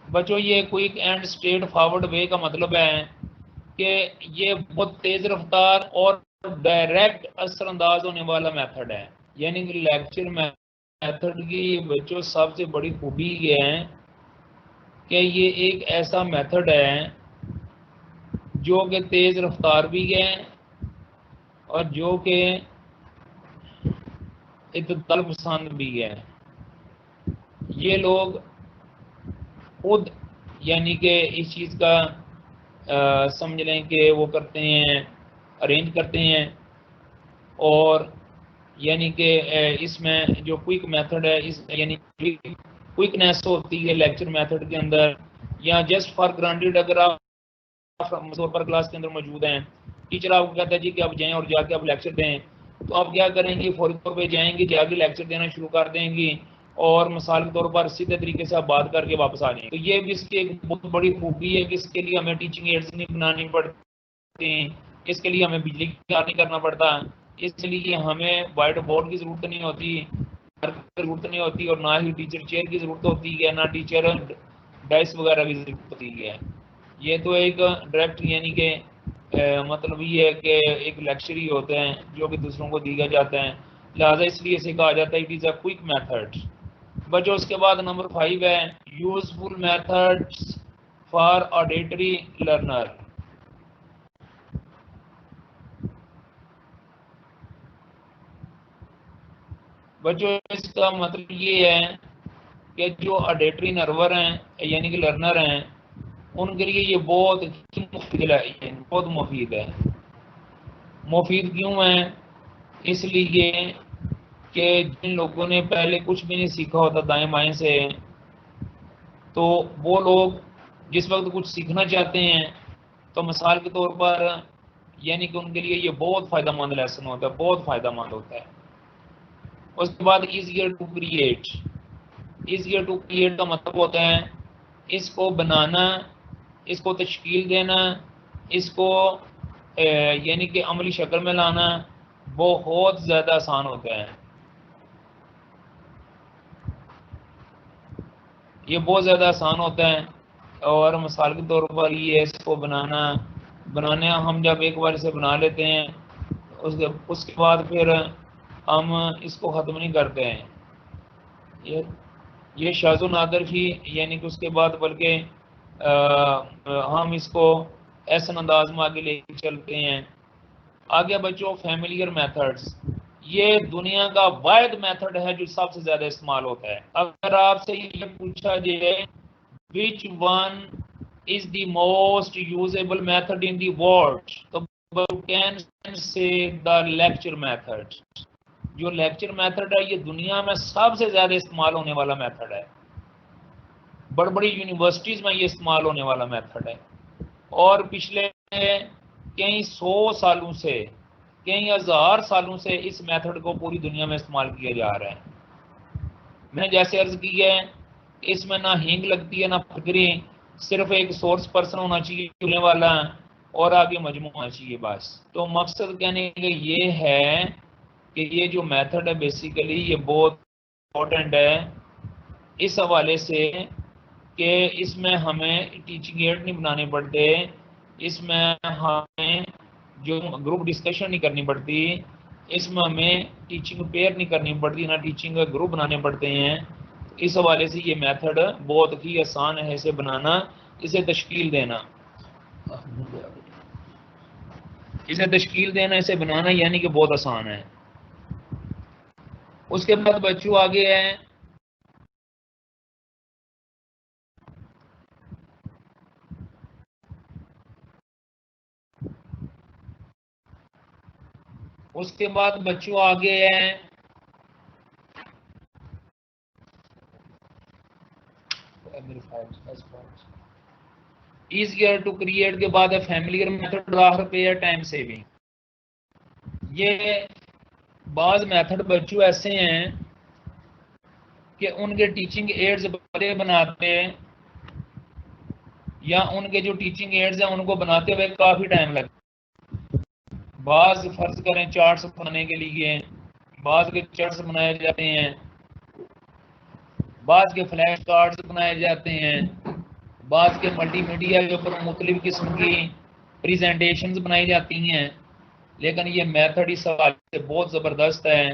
बच्चों ये क्विक एंड स्ट्रेट फॉरवर्ड वे का मतलब है कि ये बहुत तेज रफ्तार और डायरेक्ट असरअंदाज होने वाला मेथड है। यानी कि लेक्चर मेथड की बच्चों सबसे बड़ी खूबी ये है कि ये एक ऐसा मेथड है जो कि तेज रफ्तार भी है और जो कि इत्तल पसंद भी है। ये लोग खुद यानी कि इस चीज़ का समझ लें कि वो करते हैं, अरेंज करते हैं। और यानी कि इसमें जो क्विक मेथड है, इस यानी क्विकनेस होती है लेक्चर मेथड के अंदर, या जस्ट फॉर ग्रांटेड अगर आप तौर पर क्लास के अंदर मौजूद हैं, टीचर आपको कहता है जी कि आप जाएं और जाके आप लेक्चर दें, तो आप क्या करेंगे, फौरी तौर पे जाएंगे, जाके लेक्चर देना शुरू कर देंगे और मिसाल के तौर पर सीधे तरीके से आप बात करके वापस आ जाएंगे। तो ये भी इसकी एक बहुत बड़ी खूबी है कि इसके लिए हमें टीचिंग एड्स नहीं बनानी पड़ती, इसके लिए हमें बिजली का नहीं करना पड़ता, इसलिए हमें वाइट बोर्ड की ज़रूरत नहीं होती, जरूरत नहीं होती, और ना ही टीचर चेयर की ज़रूरत होती है, ना टीचर डाइस वगैरह की ज़रूरत होती है। ये तो एक डायरेक्ट यानी कि मतलब ये है कि एक लेक्चर ही होते हैं जो कि दूसरों को दिया जाता है, लिहाजा इसलिए इसे कहा जाता है it is a quick method. बच्चों उसके बाद नंबर 5 है useful methods for auditory learner. बच्चों इसका मतलब ये है कि जो ऑडिटरी नर्वर हैं यानी कि लर्नर हैं, उनके लिए ये बहुत मुफीद है, बहुत मुफीद है। मुफीद क्यों है? इसलिए कि जिन लोगों ने पहले कुछ भी नहीं सीखा होता दाएं बाएं से, तो वो लोग जिस वक्त कुछ सीखना चाहते हैं तो मिसाल के तौर पर यानी कि उनके लिए ये बहुत फ़ायदेमंद लेसन होता है, बहुत फ़ायदेमंद होता है। उसके बाद easier to create. Easier to create का मतलब होता है इसको बनाना, इसको तश्कील देना, इसको यानी कि अमली शक्ल में लाना बहुत ज़्यादा आसान होता है। ये बहुत ज़्यादा आसान होता है। और मिसाल के तौर पर ये इसको बनाने हम जब एक बार इसे बना लेते हैं उसके बाद फिर हम इसको ख़त्म नहीं करते हैं। ये शाज़ो नादर की यानी कि उसके बाद बल्कि हम इसको ऐसे अंदाज में आगे लेके चलते हैं। आगे बच्चों फैमिलियर मेथड्स, ये दुनिया का वाहिद मेथड है जो सबसे ज्यादा इस्तेमाल होता है। अगर आपसे ये पूछा जाए which one is the most usable method in the world, तो you can say the lecture method. जो लेक्चर मेथड है ये दुनिया में सबसे ज्यादा इस्तेमाल होने वाला मेथड है, बड़ी बड़ी यूनिवर्सिटीज में ये इस्तेमाल होने वाला मेथड है। और पिछले कई 100 सालों से, कई हजार सालों से इस मेथड को पूरी दुनिया में इस्तेमाल किया जा रहा है। मैंने जैसे अर्ज की है, इसमें ना हींग लगती है ना फकरी, सिर्फ एक सोर्स पर्सन होना चाहिए चुनने वाला और आगे मजमू होना चाहिए बस। तो मकसद कहने का ये है कि ये जो मेथड है बेसिकली ये बहुत इम्पोर्टेंट है इस हवाले से कि इसमें हमें टीचिंग एड नहीं बनाने पड़ते, इसमें हमें जो ग्रुप डिस्कशन नहीं करनी पड़ती, इसमें हमें टीचिंग पेयर नहीं करनी पड़ती, ना टीचिंग ग्रुप बनाने पड़ते हैं। इस हवाले से ये मेथड बहुत ही आसान है इसे बनाना, इसे तश्कील देना, इसे बनाना यानी कि बहुत आसान है। उसके बाद बच्चों आगे है ईजियर टू क्रिएट के बाद है फैमिलियर मेथड राहर पे टाइम सेविंग। ये बाज मेथड बच्चों ऐसे हैं कि उनके टीचिंग एड्स बड़े बनाते या उनके जो टीचिंग एड्स हैं उनको बनाते हुए काफ़ी टाइम लगता। बाज फर्ज करें चार्ट्स बनाने के लिए बाज के चार्ट्स बनाए जाते हैं, बाज के फ्लैश कार्ड्स बनाए जाते हैं, बाज के मल्टीमीडिया के ऊपर मुख्तलिफ किस्म की प्रेजेंटेशंस बनाई जाती हैं। लेकिन ये मेथड इस हवाले से बहुत ज़बरदस्त है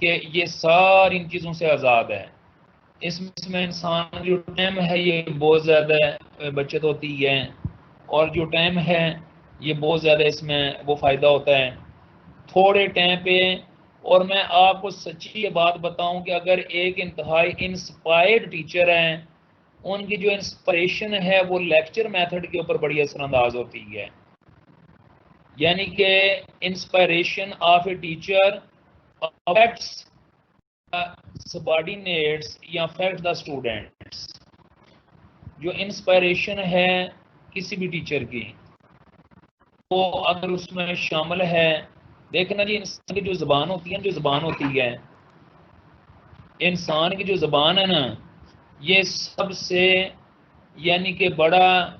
कि ये सारी इन चीज़ों से आज़ाद है। इसमें इंसान जो टाइम है ये बहुत ज़्यादा बचत होती है, और जो टाइम है ये बहुत ज़्यादा इसमें वो फ़ायदा होता है थोड़े टाइम पे। और मैं आपको सच्ची ये बात बताऊं कि अगर एक इंतहाई इंस्पायर्ड टीचर हैं, उनकी जो इंस्पिरेशन है वो लेक्चर मेथड के ऊपर बड़ी असरअंदाज होती है। यानी कि inspiration of a teacher affects subordinates या अफेक्ट द स्टूडेंट्स। जो इंस्पिरेशन है किसी भी टीचर की वो अगर उसमें शामिल है, देखना जी इंसान की जो ज़बान होती है, इंसान की जो ज़बान है ना, ये सबसे यानी कि बड़ा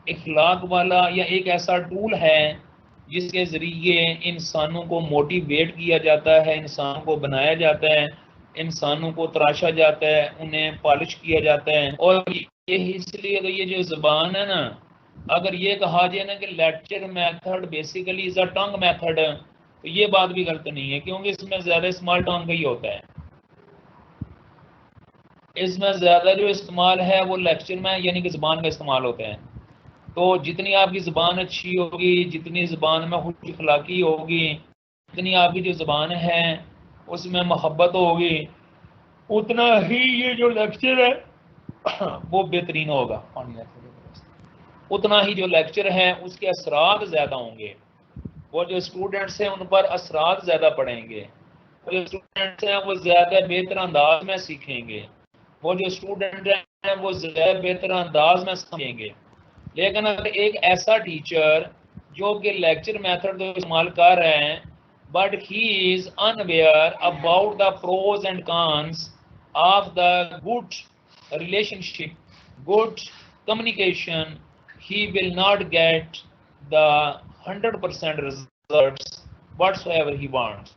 इखलाक वाला या एक ऐसा टूल है जिसके ज़रिए इंसानों को मोटिवेट किया जाता है, इंसानों को बनाया जाता है, इंसानों को तराशा जाता है, उन्हें पॉलिश किया जाता है। और ये इसलिए तो ये जो ज़बान है ना, अगर ये कहा जाए ना कि lecture method basically is a tongue method, तो ये बात भी गलत नहीं है, क्योंकि इसमें ज़्यादा इस्तेमाल टंग का ही होता है। इसमें ज़्यादा जो इस्तेमाल है वो लेक्चर में यानी कि ज़बान का इस्तेमाल होता है। तो जितनी आपकी ज़बान अच्छी होगी, जितनी ज़बान में खुश अखलाकी होगी, जितनी आपकी जो ज़बान है उसमें मोहब्बत होगी, उतना ही ये जो लेक्चर है वो बेहतरीन होगा। उतना ही जो लेक्चर है उसके असरात ज़्यादा होंगे, वो जो स्टूडेंट्स हैं उन पर असरात ज़्यादा पड़ेंगे, वो जो स्टूडेंट्स हैं वो ज़्यादा बेहतर अंदाज में सीखेंगे, वो जो स्टूडेंट हैं वो ज़्यादा बेहतर अंदाज में समझेंगे। लेकिन अगर एक ऐसा टीचर जो कि लेक्चर मेथड तो इस्तेमाल कर रहे हैं but he is unaware about the pros and cons of the good relationship, good communication, he will not get the 100% results whatsoever he wants.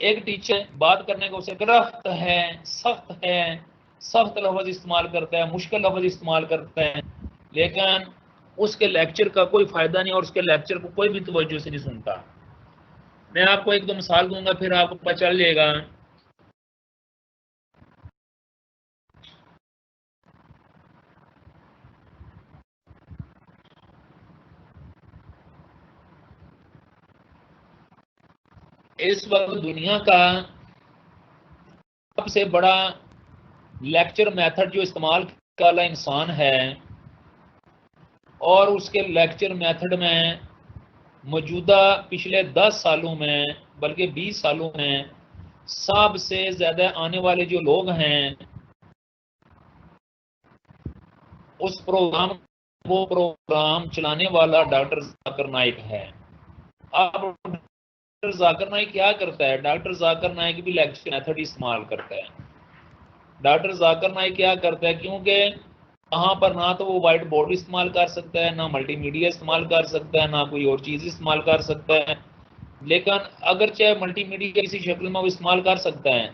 एक टीचर बात करने को उसे करफ्त है, सख्त लफ्ज इस्तेमाल करता है, मुश्किल लफ्ज इस्तेमाल करता है, लेकिन उसके लेक्चर का कोई फायदा नहीं और उसके लेक्चर को कोई भी तवज्जो से नहीं सुनता। मैं आपको एक दो मिसाल दूंगा फिर आपको पता चल जाएगा। इस वक्त दुनिया का सबसे बड़ा लेक्चर मेथड जो इस्तेमाल वाला इंसान है, और उसके लेक्चर मेथड में मौजूदा पिछले 10 सालों में बल्कि 20 सालों में सबसे ज़्यादा आने वाले जो लोग हैं वो प्रोग्राम चलाने वाला डॉक्टर जाकिर नाइक है। अब डॉक्टर जाकिर नाइक क्या करता है? डॉक्टर जाकिर नाइक भी लेक्चर मेथड इस्तेमाल करता है। डॉक्टर जाकिर नाइक क्या करता है, क्योंकि वहाँ पर ना तो वो वाइट बोर्ड इस्तेमाल कर सकता है, ना मल्टीमीडिया इस्तेमाल कर सकता है, ना कोई और चीज़ इस्तेमाल कर सकता है। लेकिन अगर चाहे मल्टीमीडिया किसी शक्ल में वो इस्तेमाल कर सकता है,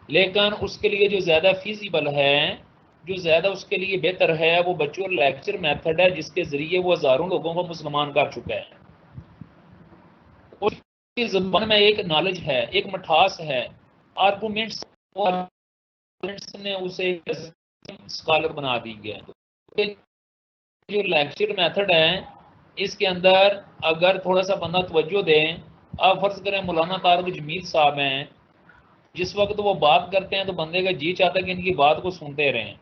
लेकिन उसके लिए जो ज़्यादा फीजिबल है, जो ज़्यादा उसके लिए बेहतर है, वो बच्चों लेक्चर मेथड है, जिसके ज़रिए वो हज़ारों लोगों को मुसलमान कर चुका है। उसकी ज़बान में एक नॉलेज है, एक मिठास है, आर्गूमेंट्स ने उसे स्कॉलर बना दी है। जो लेक्चर मेथड है, इसके अंदर अगर थोड़ा सा बंदा तवज्जो दे, आप फर्ज करें मौलाना तारिक जमील साहब हैं, जिस वक्त वो बात करते हैं तो बंदे का जी चाहता है कि इनकी बात को सुनते रहें।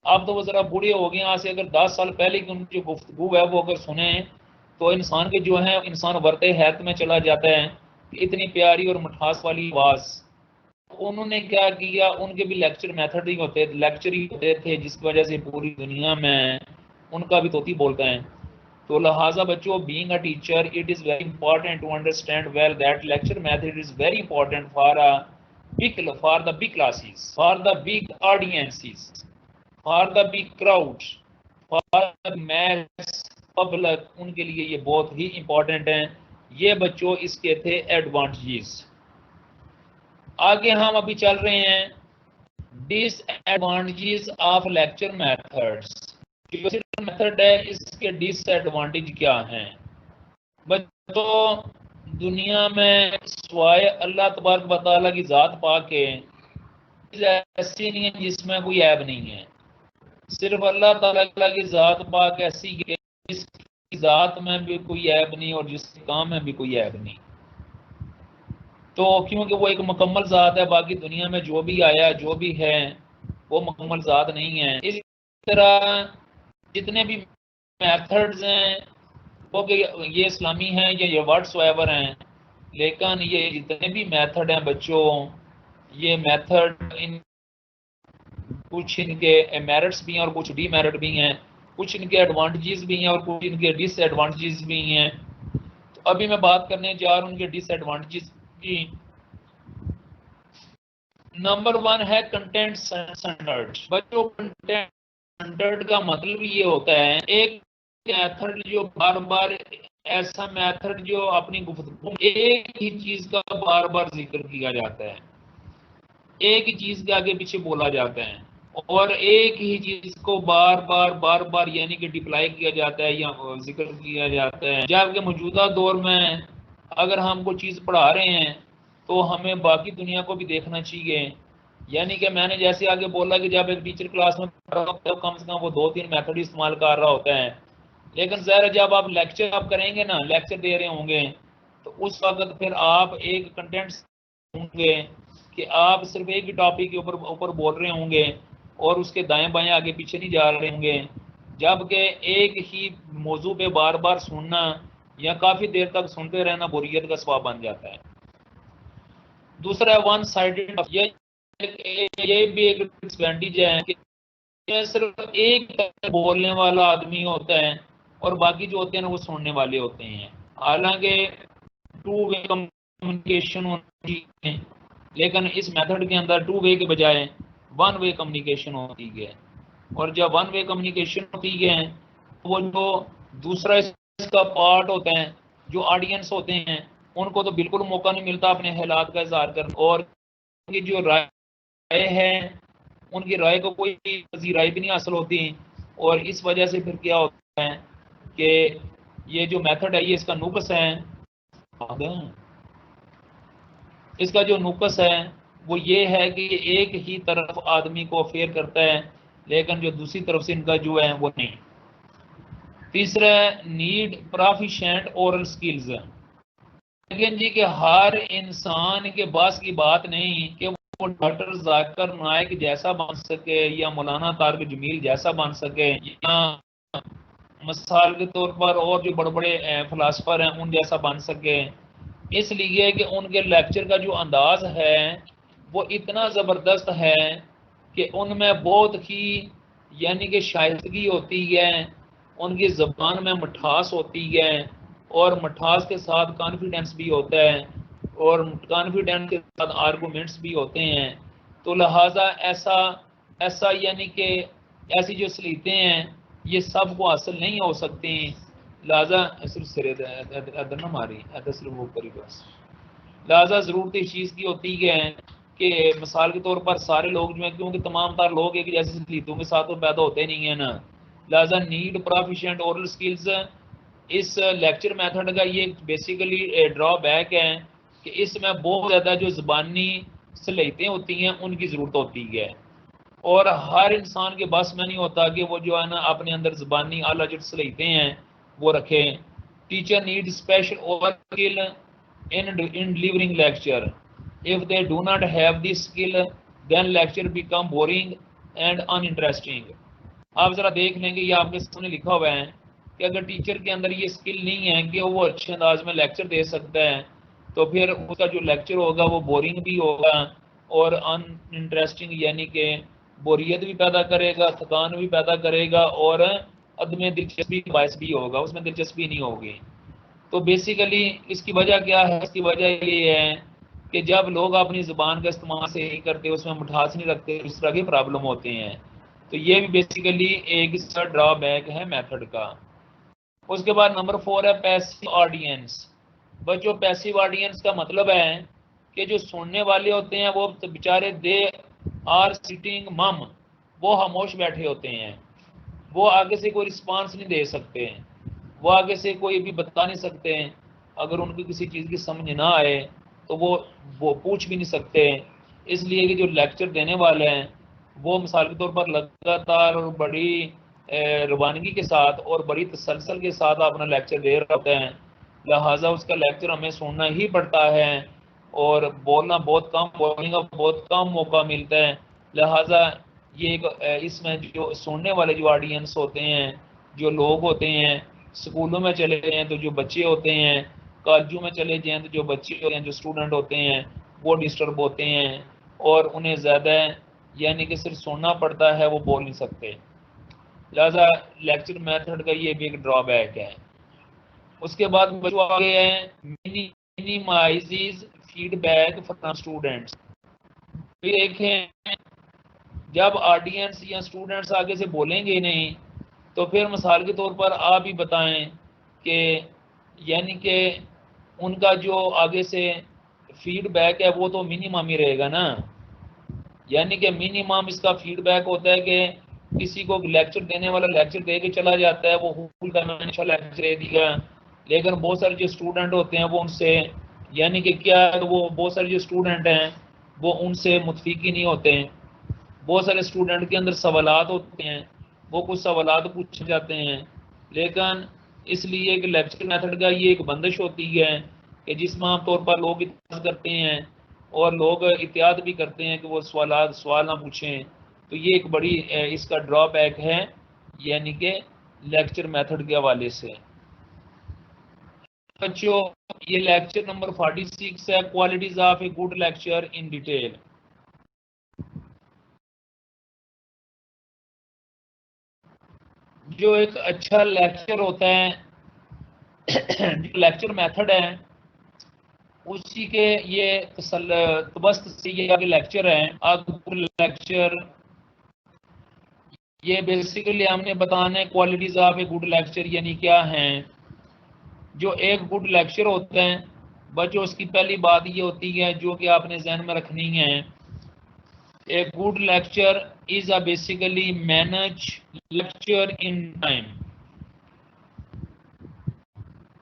अब तो वो ज़रा बूढ़े हो गए, आज से अगर 10 साल पहले की उनकी जो गुफ्तगू है वो अगर सुने तो इंसान के जो है, इंसान वर्ते हैरत में चला जाता है कि इतनी प्यारी और मिठास वाली आवाज़। उन्होंने क्या किया, उनके भी लेक्चर मेथड ही होते, लेक्चर ही होते थे, जिसकी वजह से पूरी दुनिया में उनका भी तोती बोलते हैं। तो लिहाजा बच्चों, being a teacher, it is very important to understand well that lecture method is very important for the big classes, for the big audiences, for the big crowd, for the mass public, उनके लिए ये बहुत ही important है। ये बच्चों इसके थे advantages. आगे हम अभी चल रहे हैं डिसएडवांटेजेस ऑफ लेक्चर मेथड्स। जो मेथड है, इसके डिसएडवांटेज क्या हैं? बच्चों, दुनिया में सिवाय अल्लाह तबारक व तआला की ज़ात पाक के ऐसी नहीं है जिसमें कोई ऐब नहीं है। सिर्फ अल्लाह ताला की ज़ात पाक ऐसी है, जिसकी ज़ात में भी कोई ऐब नहीं और जिसके काम में भी कोई ऐब नहीं। तो क्योंकि वो एक मुकम्मल ज़ात है, बाकी दुनिया में जो भी आया, जो भी है, वो मुकम्मल ज़ात नहीं है। इस तरह जितने भी मेथड्स हैं, वो ये इस्लामी हैं या ये व्हाट्सएवर हैं, लेकिन ये जितने भी मेथड हैं बच्चों, ये मेथड इन कुछ इनके मेरिट्स भी हैं और कुछ डीमेरिट भी हैं, कुछ इनके एडवांटेजेस भी हैं और कुछ इनके डिसएडवांटेजेस भी हैं। तो अभी मैं बात करने जा रहा हूँ उनके डिसएडवांटेजेस की। नंबर 1 है कंटेंट स्टैंडर्ड। बच्चों, कंटेंट स्टैंडर्ड का मतलब ये होता है एक मेथड जो बार बार, ऐसा मेथड जो अपनी गुफ्तगू एक ही चीज का बार बार जिक्र किया जाता है, एक ही चीज के आगे पीछे बोला जाता है और एक ही चीज को बार बार यानी कि डिप्लाई किया जाता है या जिक्र किया जाता है। जबकि मौजूदा दौर में अगर हम कोई चीज़ पढ़ा रहे हैं तो हमें बाकी दुनिया को भी देखना चाहिए। यानी कि मैंने जैसे आगे बोला कि जब एक टीचर क्लास में पढ़ रहा होता है तो कम से कम वो 2-3 मेथड इस्तेमाल कर रहा होता है। लेकिन ज़ाहिर जब आप लेक्चर आप करेंगे ना, लेक्चर दे रहे होंगे, तो उस वक्त फिर आप एक कंटेंट होंगे कि आप सिर्फ एक ही टॉपिक के ऊपर बोल रहे होंगे और उसके दाएं बाएं आगे पीछे नहीं जा रहे होंगे। जबकि एक ही मौजू पे बार बार सुनना या काफ़ी देर तक सुनते रहना बोरियत का स्वभाव बन जाता है। दूसरा है वन साइडेड। ये भी एक डिसएडवांटेज है कि सिर्फ एक बोलने वाला आदमी होता है और बाकी जो होते हैं ना वो सुनने वाले होते हैं। हालांकि टू वे कम्युनिकेशन होती है, लेकिन इस मेथड के अंदर टू वे के बजाय वन वे कम्युनिकेशन होती है। और जब वन वे कम्युनिकेशन होती है तो वो जो दूसरा इसका पार्ट होता है, जो ऑडियंस होते हैं, उनको तो बिल्कुल मौका नहीं मिलता अपने हालात का इजहार करने, और उनकी जो राय है, उनकी राय को कोई राय भी नहीं हासिल होती। और इस वजह से फिर क्या होता है कि ये जो मेथड है, ये इसका नुक्स है, इसका जो नुक्स है वो ये है कि एक ही तरफ आदमी को अफेयर करता है, लेकिन जो दूसरी तरफ से इनका जो है वो नहीं। तीसरा, नीड प्रोफिशिएंट ओरल स्किल्स। लेकिन जी कि हर इंसान के बस की बात नहीं कि वो डॉक्टर जाकिर नाइक जैसा बन सके या मौलाना तारिक जमील जैसा बन सके या मिसाल के तौर पर और जो बड़े बड़े फिलासफर हैं उन जैसा बन सके। इसलिए कि उनके लेक्चर का जो अंदाज है वो इतना ज़बरदस्त है कि उनमें बहुत ही यानी कि शाइस्तगी होती है, उनकी ज़बान में मिठास होती है और मिठास के साथ कॉन्फिडेंस भी होता है और कॉन्फिडेंस के साथ आर्गूमेंट्स भी होते हैं। तो लिहाजा ऐसा ऐसा यानी कि ऐसी जो सलीतें हैं ये सब को हासिल नहीं हो सकती। लिहाजा सिर्फ सिरे अदर ना मारी सिर्फ वो करी बस। लिहाजा ज़रूरत इस चीज़ की होती है कि मिसाल के तौर पर सारे लोग जो हैं, क्योंकि तमाम तार लोग एक जैसे सलीतों के साथ तो पैदा होते नहीं है ना, लिहाजा नीड प्रोफिशिएंट ओरल स्किल्स। इस लेक्चर मेथड का ये बेसिकली ड्रॉबैक है कि इसमें बहुत ज़्यादा जो ज़बानी सलीतें होती हैं उनकी ज़रूरत होती है, और हर इंसान के बस में नहीं होता कि वो जो है ना अपने अंदर ज़बानी आला जो सलीतें हैं वो रखें। Teacher need special oral skill in delivering lecture. If they do not have this skill, then lecture become boring and uninteresting. आप जरा देख लेंगे, ये आपके सामने लिखा हुआ है कि अगर टीचर के अंदर ये स्किल नहीं है कि वो अच्छे अंदाज में लेक्चर दे सकता है, तो फिर उसका जो लेक्चर होगा वो बोरिंग भी होगा और अनइंटरेस्टिंग, यानी कि बोरियत भी पैदा करेगा, थकान भी पैदा करेगा, और अदम दिलचस्पी का बायस भी होगा, उसमें दिलचस्पी नहीं होगी। तो बेसिकली इसकी वजह क्या है? इसकी वजह ये है कि जब लोग अपनी ज़ुबान का इस्तेमाल सही करते, उसमें मिठास नहीं रखते, इस तरह के प्रॉब्लम होते हैं। तो ये भी बेसिकली एक इसका ड्रॉबैक है मेथड का। उसके बाद नंबर 4 है पैसिव ऑडियंस। बच्चों, पैसिव ऑडियंस का मतलब है कि जो सुनने वाले होते हैं वो तो बेचारे दे आर सिटिंग मम, वो खामोश बैठे होते हैं, वो आगे से कोई रिस्पांस नहीं दे सकते हैं, वो आगे से कोई भी बता नहीं सकते हैं। अगर उनको किसी चीज़ की समझ ना आए तो वो पूछ भी नहीं सकते। इसलिए कि जो लेक्चर देने वाले हैं वो मिसाल के तौर पर लगातार और बड़ी रवानगी के साथ और बड़ी तसलसल के साथ अपना लेक्चर दे रहे होते हैं, लिहाजा उसका लेक्चर हमें सुनना ही पड़ता है और बोलना बहुत कम, बोलने का बहुत कम मौका मिलता है। लिहाजा ये एक इसमें जो सुनने वाले जो ऑडियंस होते हैं, जो लोग होते हैं, स्कूलों में चले जाएँ तो जो बच्चे होते हैं, कॉलेजों में चले जाएँ तो जो बच्चे होते हैं, जो स्टूडेंट होते हैं, वो डिस्टर्ब होते हैं और उन्हें ज़्यादा यानी कि सिर्फ सुनना पड़ता है, वो बोल नहीं सकते। लिहाजा लेक्चर मेथड का ये भी एक ड्रॉबैक है। उसके बाद बच्चों आगे हैं मिनिमाइजेस फीडबैक फ्रॉम स्टूडेंट्स। फिर देखें, जब ऑडियंस या स्टूडेंट्स आगे से बोलेंगे नहीं तो फिर मिसाल के तौर पर आप ही बताएं कि यानी कि उनका जो आगे से फीडबैक है वो तो मिनिमम ही रहेगा ना। यानी कि मिनिमम इसका फीडबैक होता है कि किसी को लेक्चर देने वाला लेक्चर दे के चला जाता है, वो हुल का मैंने अच्छा लेक्चर दे दिया, लेकिन बहुत सारे जो स्टूडेंट होते हैं वो उनसे यानी कि क्या वो बहुत सारे जो स्टूडेंट हैं वो उनसे मुतफिक नहीं होते हैं। बहुत सारे स्टूडेंट के अंदर सवालात होते हैं, वो कुछ सवालात पूछे जाते हैं, लेकिन इसलिए एक लेक्चर मेथड का ये एक बंदिश होती है कि जिसमें आमतौर पर लोग इत्याद करते हैं और लोग इत्याद भी करते हैं कि वो सवाल ना पूछें। तो ये एक बड़ी इसका ड्रॉबैक है, यानी कि लेक्चर मेथड के हवाले से। बच्चों, ये लेक्चर नंबर 46 है, qualities of a good lecture in detail. जो एक अच्छा लेक्चर होता है, जो लेक्चर मेथड है उसी के ये तबस्त से ये आगे लेक्चर है। लेक्चर ये बेसिकली हमने बताना है qualities of a good lecture यानी क्या हैं। जो एक गुड लेक्चर होता है बच्चों, उसकी पहली बात ये होती है जो कि आपने जहन में रखनी है, a good lecture is a basically manage lecture in time.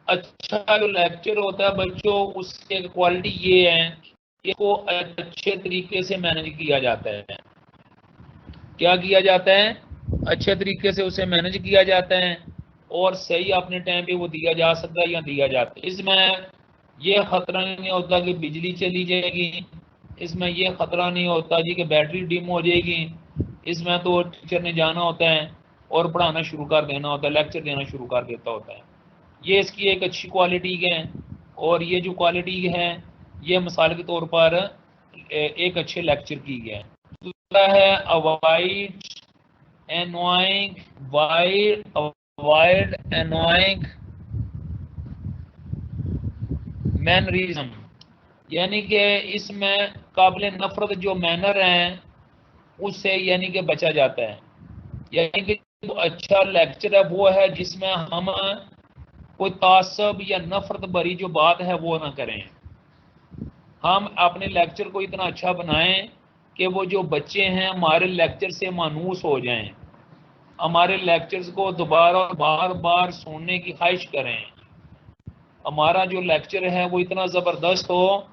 अच्छा जो लेक्चर होता है बच्चों, उसकी क्वालिटी ये है कि इसको अच्छे तरीके से मैनेज किया जाता है। क्या किया जाता है? अच्छे तरीके से उसे मैनेज किया जाता है और सही अपने टाइम पे वो दिया जा सकता है या दिया जाता है। इसमें ये खतरा नहीं होता कि बिजली चली जाएगी, इसमें ये खतरा नहीं होता जी कि बैटरी डिम हो जाएगी। इसमें तो टीचर ने जाना होता है और पढ़ाना शुरू कर देना होता है, लेक्चर देना शुरू कर देता होता है। ये इसकी एक अच्छी क्वालिटी है और ये जो क्वालिटी है ये मिसाल के तौर पर एक अच्छे लेक्चर की है। दूसरा है अवॉइड एनोइंग मैनरिज्म, यानी कि इसमें काबिल नफरत जो मैनर हैं उससे यानी कि बचा जाता है। यानी कि जो अच्छा लेक्चर है वो है जिसमें हम कोई तासब या नफरत भरी जो बात है वो ना करें, हम अपने लेक्चर को इतना अच्छा बनाएं कि वो जो बच्चे हैं हमारे लेक्चर से मानूस हो जाएं, हमारे लेक्चर्स को दोबारा और बार बार सुनने की ख्वाहिश करें। हमारा जो लेक्चर है वो इतना ज़बरदस्त हो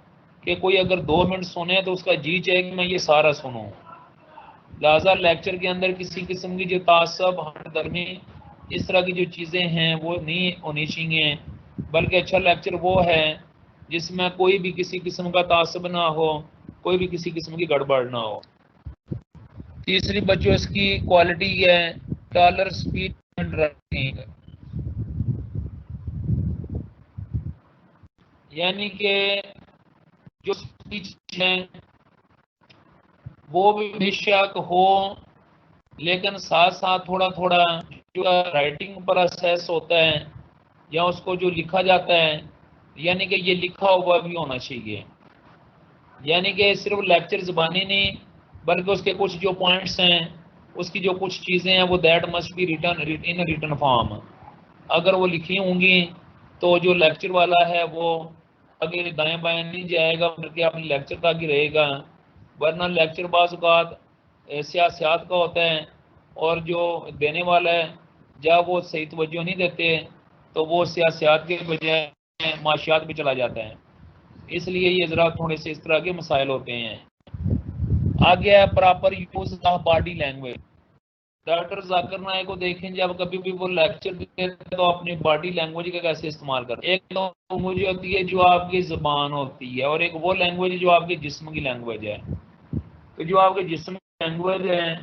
कि कोई अगर 2 मिनट सुने तो उसका जी चाहे कि मैं ये सारा सुनूं। लिहाजा लेक्चर के अंदर किसी किस्म की जो तासब, हमदर्दी, इस तरह की जो चीज़ें हैं वो नहीं होनी चाहिए, बल्कि अच्छा लेक्चर वो है जिसमें कोई भी किसी किस्म का तासब ना हो, कोई भी किसी किस्म की गड़बड़ ना हो। तीसरी बच्चों इसकी क्वालिटी है टॉलर स्पीच एंड राइटिंग, यानी कि जो स्पीच है वो भी बेशक हो, लेकिन साथ साथ थोड़ा थोड़ा जो राइटिंग प्रोसेस होता है या उसको जो लिखा जाता है, यानी कि ये लिखा हुआ भी होना चाहिए। यानी कि सिर्फ लेक्चर ज़बानी नहीं, बल्कि उसके कुछ जो पॉइंट्स हैं, उसकी जो कुछ चीज़ें हैं वो that must be written in written form. अगर वो लिखी होंगी तो जो लेक्चर वाला है वो आगे दाएं बाएं नहीं जाएगा, बल्कि अपने लेक्चर तक ही रहेगा। वरना लेक्चर बाज़ औक़ात सियासत का होता है और जो देने वाला है जब वो सही तवज्जो नहीं देते तो वो सियासत के बजाय माशियात पे चला जाता है। इसलिए ये ज़रा थोड़े से इस तरह के मसाइल होते हैं। आगे है proper use of body language. Doctor Zakir Naik को देखें, जब कभी भी वो लेक्चर देते हैं तो अपनी बॉडी लैंग्वेज का कैसे इस्तेमाल करते हैं। एक तो मुझे होती है जो आपकी ज़बान होती है, और एक वो लैंग्वेज जो आपके जिस्म की लैंग्वेज है। तो जो आपके जिस्म की लैंग्वेज है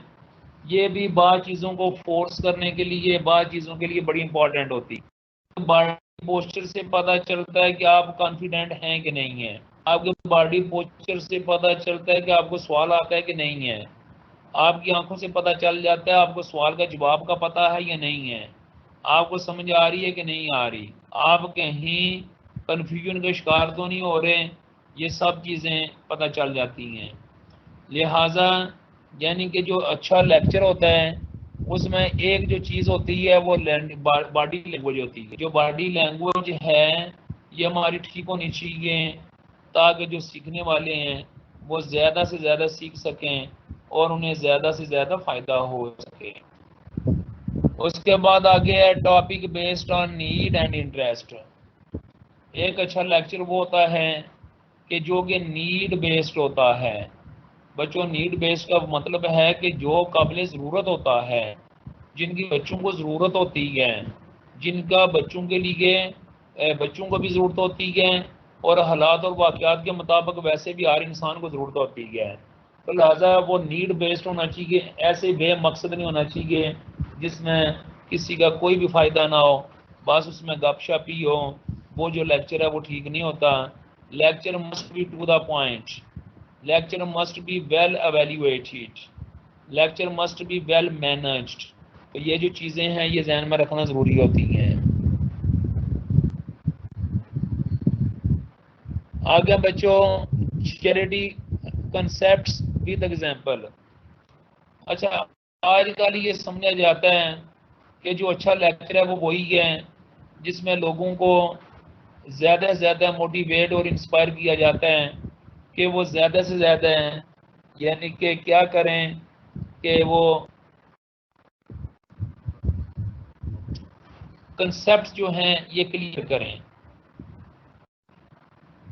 ये भी बाद चीज़ों को फोर्स करने के लिए, बाद चीज़ों के लिए बड़ी इंपॉर्टेंट होती है। बॉडी पोस्चर से पता चलता है कि आप कॉन्फिडेंट हैं कि नहीं है। आपके बॉडी पोस्चर से पता चलता है कि आपको सवाल आता है कि नहीं है। आपकी आंखों से पता चल जाता है आपको सवाल का जवाब का पता है या नहीं है, आपको समझ आ रही है कि नहीं आ रही, आप कहीं कन्फ्यूजन का शिकार तो नहीं हो रहे। ये सब चीज़ें पता चल जाती हैं। लिहाजा यानी कि जो अच्छा लेक्चर होता है उसमें एक जो चीज़ होती है वो बॉडी लैंग्वेज होती है। जो बॉडी लैंग्वेज है ये हमारी ठीक होनी चाहिए, ताकि जो सीखने वाले हैं वो ज़्यादा से ज़्यादा सीख सकें और उन्हें ज़्यादा से ज़्यादा फ़ायदा हो सके। उसके बाद आगे है topic based on need and interest. एक अच्छा लेक्चर वो होता है कि जो कि नीड बेस्ड होता है। बच्चों, नीड बेस्ड का मतलब है कि जो काबिल ज़रूरत होता है, जिनकी बच्चों को ज़रूरत होती है, जिनका बच्चों के लिए बच्चों को भी ज़रूरत होती है, और हालात और वाक़यात के मुताबिक वैसे भी हर इंसान को ज़रूरत होती है। तो लिहाजा वो नीड बेस्ड होना चाहिए, ऐसे बेमकसद नहीं होना चाहिए जिसमें किसी का कोई भी फ़ायदा ना हो, बस उसमें गपशप ही हो। वो जो लेक्चर है वो ठीक नहीं होता। Lecture must be to the point, lecture must be well evaluated, lecture must be well managed. तो ये जो चीज़ें हैं ये ध्यान में रखना ज़रूरी होती हैं। आगे बच्चों, चैरिटी कंसेप्ट्स विद एग्जांपल। अच्छा, आजकल ये समझा जाता है कि जो अच्छा लेक्चर है वो वही है जिसमें लोगों को ज़्यादा से ज़्यादा मोटिवेट और इंस्पायर किया जाता है कि वो ज़्यादा से ज़्यादा यानी कि क्या करें कि वो कंसेप्ट जो हैं ये क्लियर करें।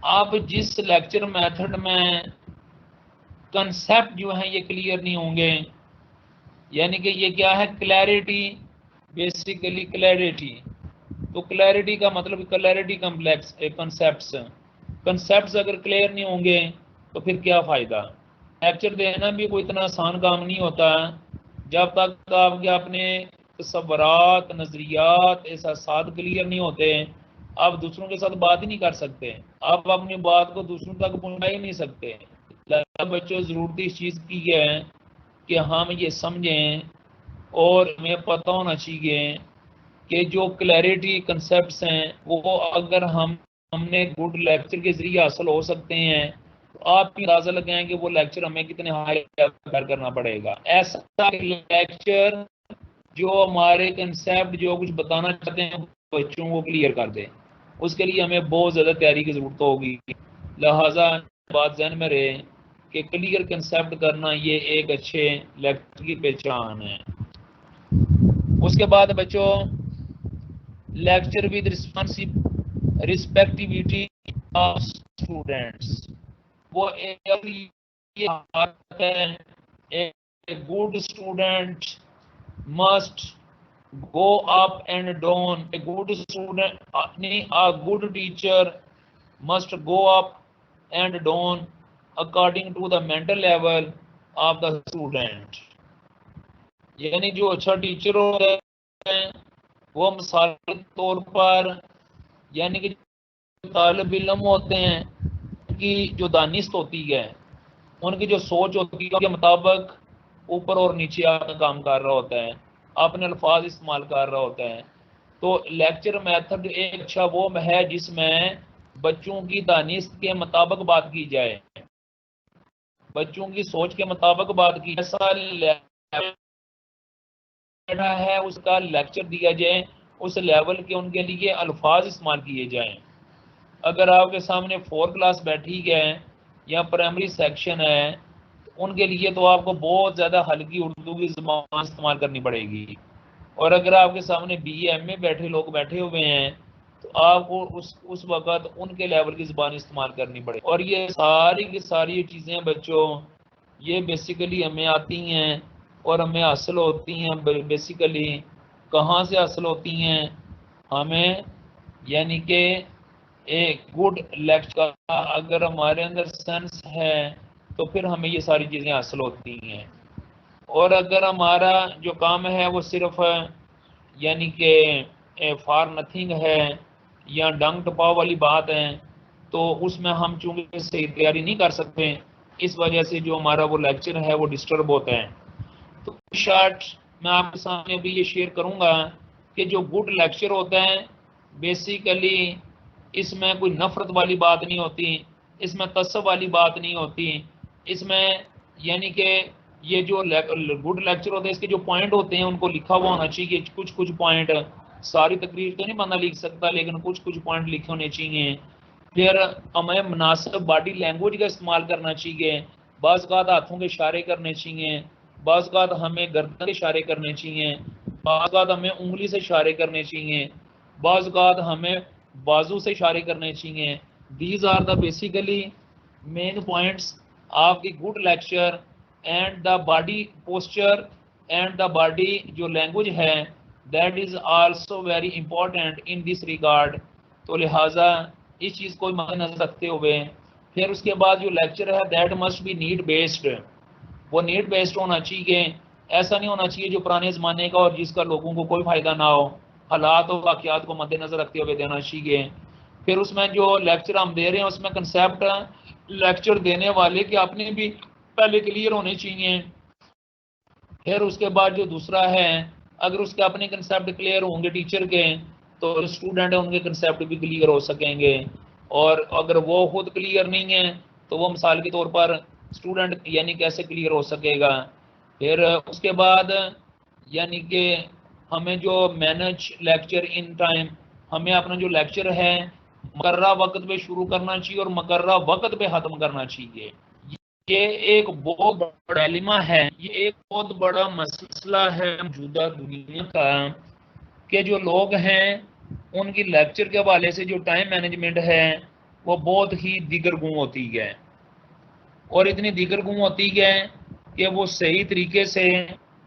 आप जिस लेक्चर मेथड में कंसेप्ट जो हैं ये क्लियर नहीं होंगे, यानी कि ये क्या है, क्लैरिटी, बेसिकली क्लैरिटी। तो क्लैरिटी का मतलब क्लैरिटी कम्प्लेक्स कंसेप्ट्स, कंसेप्ट्स अगर क्लियर नहीं होंगे तो फिर क्या फ़ायदा। लेक्चर देना भी कोई इतना आसान काम नहीं होता जब तक आपके अपने तसव्वुरात, नज़रियात, एहसासात क्लियर नहीं होते आप दूसरों के साथ बात ही नहीं कर सकते, आप अपनी बात को दूसरों तक पहुंचा ही नहीं सकते। बच्चों, ज़रूरत इस चीज़ की है कि हम ये समझें और हमें पता होना चाहिए कि जो क्लैरिटी कंसेप्ट्स हैं वो अगर हमने गुड लेक्चर के ज़रिए हासिल हो सकते हैं तो आप भी अंदाज़ा लगाएं कि वो लेक्चर हमें कितने हाई लेवल करना पड़ेगा। ऐसा लेक्चर जो हमारे कंसेप्ट जो कुछ बताना चाहते हैं बच्चों को क्लियर कर दे, उसके लिए हमें बहुत ज़्यादा तैयारी की ज़रूरत होगी। लिहाजा बात जहन में रहे कि क्लियर कंसेप्ट करना ये एक अच्छे लेक्चर की पहचान है। उसके बाद बच्चों लेक्चर विद रिस्पेक्टिविटी ऑफ स्टूडेंट्स, वो एक है, a good student must go up and down, a good student, a good teacher must go up and down according to the mental level of the student। यानी जो अच्छा teacher होता है वो मिसाल के तौर पर यानी कि तालिब इल्म होते हैं कि जो दानिश होती है उनकी जो सोच होती है उसके मुताबिक ऊपर और नीचे आकर काम कर रहा होता है, अपने अल्फाज इस्तेमाल कर रहा होता है। तो लेक्चर मेथड एक अच्छा वो है जिसमें बच्चों की दानिश के मुताबिक बात की जाए, बच्चों की सोच के मुताबिक बात की जाए, है उसका लेक्चर दिया जाए, उस लेवल के उनके लिए अल्फाज इस्तेमाल किए जाएं। अगर आपके सामने 4 क्लास बैठी है या प्राइमरी सेक्शन है तो उनके लिए तो आपको बहुत ज़्यादा हल्की उर्दू की ज़बान इस्तेमाल करनी पड़ेगी, और अगर आपके सामने BA MA बैठे लोग बैठे हुए हैं तो आपको उस वक़्त उनके लेवल की ज़बान इस्तेमाल करनी पड़ेगी। और ये सारी की सारी चीज़ें बच्चों ये बेसिकली हमें आती हैं और हमें हासिल होती हैं बेसिकली कहाँ से हासिल होती हैं हमें, यानी कि एक गुड लेक्चर का अगर हमारे अंदर सेंस है तो फिर हमें ये सारी चीज़ें हासिल होती हैं। और अगर हमारा जो काम है वो सिर्फ यानी कि फॉर नथिंग है या डंग टपाव वाली बात है तो उसमें हम चूँकि सही तैयारी नहीं कर सकते, इस वजह से जो हमारा वो लेक्चर है वो डिस्टर्ब होता है। तो शॉर्ट मैं आपके सामने अभी ये शेयर करूँगा कि जो गुड लेक्चर होता है बेसिकली इसमें कोई नफरत वाली बात नहीं होती, इसमें तसब वाली बात नहीं होती, इसमें यानी कि ये जो गुड लेक्चर होते हैं इसके जो पॉइंट होते हैं उनको लिखा हुआ होना चाहिए, कुछ कुछ पॉइंट, सारी तकरीर तो नहीं बंदा लिख सकता लेकिन कुछ कुछ पॉइंट लिखे होने चाहिए। फिर हमें मुनासिब बॉडी लैंग्वेज का इस्तेमाल करना चाहिए, बाज़ औक़ात हाथों के इशारे करने चाहिए, बाज़ औक़ात हमें गर्दन के इशारे करने चाहिए, बाज़ औक़ात हमें उंगली से इशारे करने चाहिए, बाज़ औक़ात हमें बाजू से इशारे करने चाहिए। These are the basically main points of the good lecture and the body posture and the body जो लैंग्वेज है that is also very important in this regard. तो लिहाजा इस चीज़ को मद्देनजर रखते हुए फिर उसके बाद जो लेक्चर है that must B need based, वो नीड बेस्ड होना चाहिए, ऐसा नहीं होना चाहिए जो पुराने ज़माने का और जिसका लोगों को कोई फ़ायदा ना हो, हालात और वाक़यात को मद्देनजर रखते हुए देना चाहिए। फिर उसमें जो लेक्चर हम दे रहे हैं उसमें कंसेप्ट लेक्चर देने वाले के अपने भी पहले क्लियर होने चाहिए। फिर उसके बाद जो दूसरा है अगर उसके अपने कंसेप्ट क्लियर होंगे टीचर के तो स्टूडेंट है उनके कंसेप्ट भी क्लियर हो सकेंगे, और अगर वो खुद क्लियर नहीं है तो वो मिसाल के तौर पर स्टूडेंट यानी कैसे क्लियर हो सकेगा। फिर उसके बाद यानी कि हमें जो मैनेज लेक्चर इन टाइम, हमें अपना जो लेक्चर है मुकर्रा वक्त पे शुरू करना चाहिए और मुकर्रा वक्त पे ख़त्म करना चाहिए। ये एक बहुत बड़ा डिलेमा है, ये एक बहुत बड़ा मसला है मौजूदा दुनिया का कि जो लोग हैं उनकी लेक्चर के हवाले से जो टाइम मैनेजमेंट है वो बहुत ही दिगरगूं होती है, और इतनी दिगरगूं होती है कि वो सही तरीके से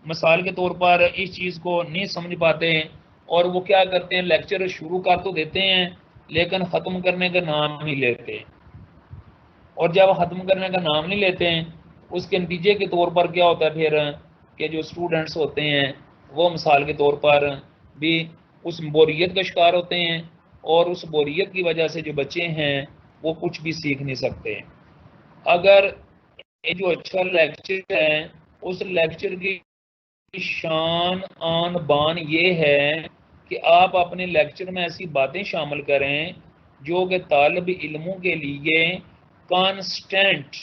मिसाल के तौर पर इस चीज़ को नहीं समझ पाते, और वो क्या करते हैं लेक्चर शुरू कर तो देते हैं लेकिन ख़त्म करने का नाम नहीं लेते, और जब ख़त्म करने का नाम नहीं लेते हैं उसके नतीजे के तौर पर क्या होता है फिर कि जो स्टूडेंट्स होते हैं वो मिसाल के तौर पर भी उस बोरियत का शिकार होते हैं, और उस बोरियत की वजह से जो बच्चे हैं वो कुछ भी सीख नहीं सकते। अगर ये जो अच्छा लेक्चर है उस लेक्चर की शान आन बान ये है कि आप अपने लेक्चर में ऐसी बातें शामिल करें जो कि तालिब इल्मों के लिए constant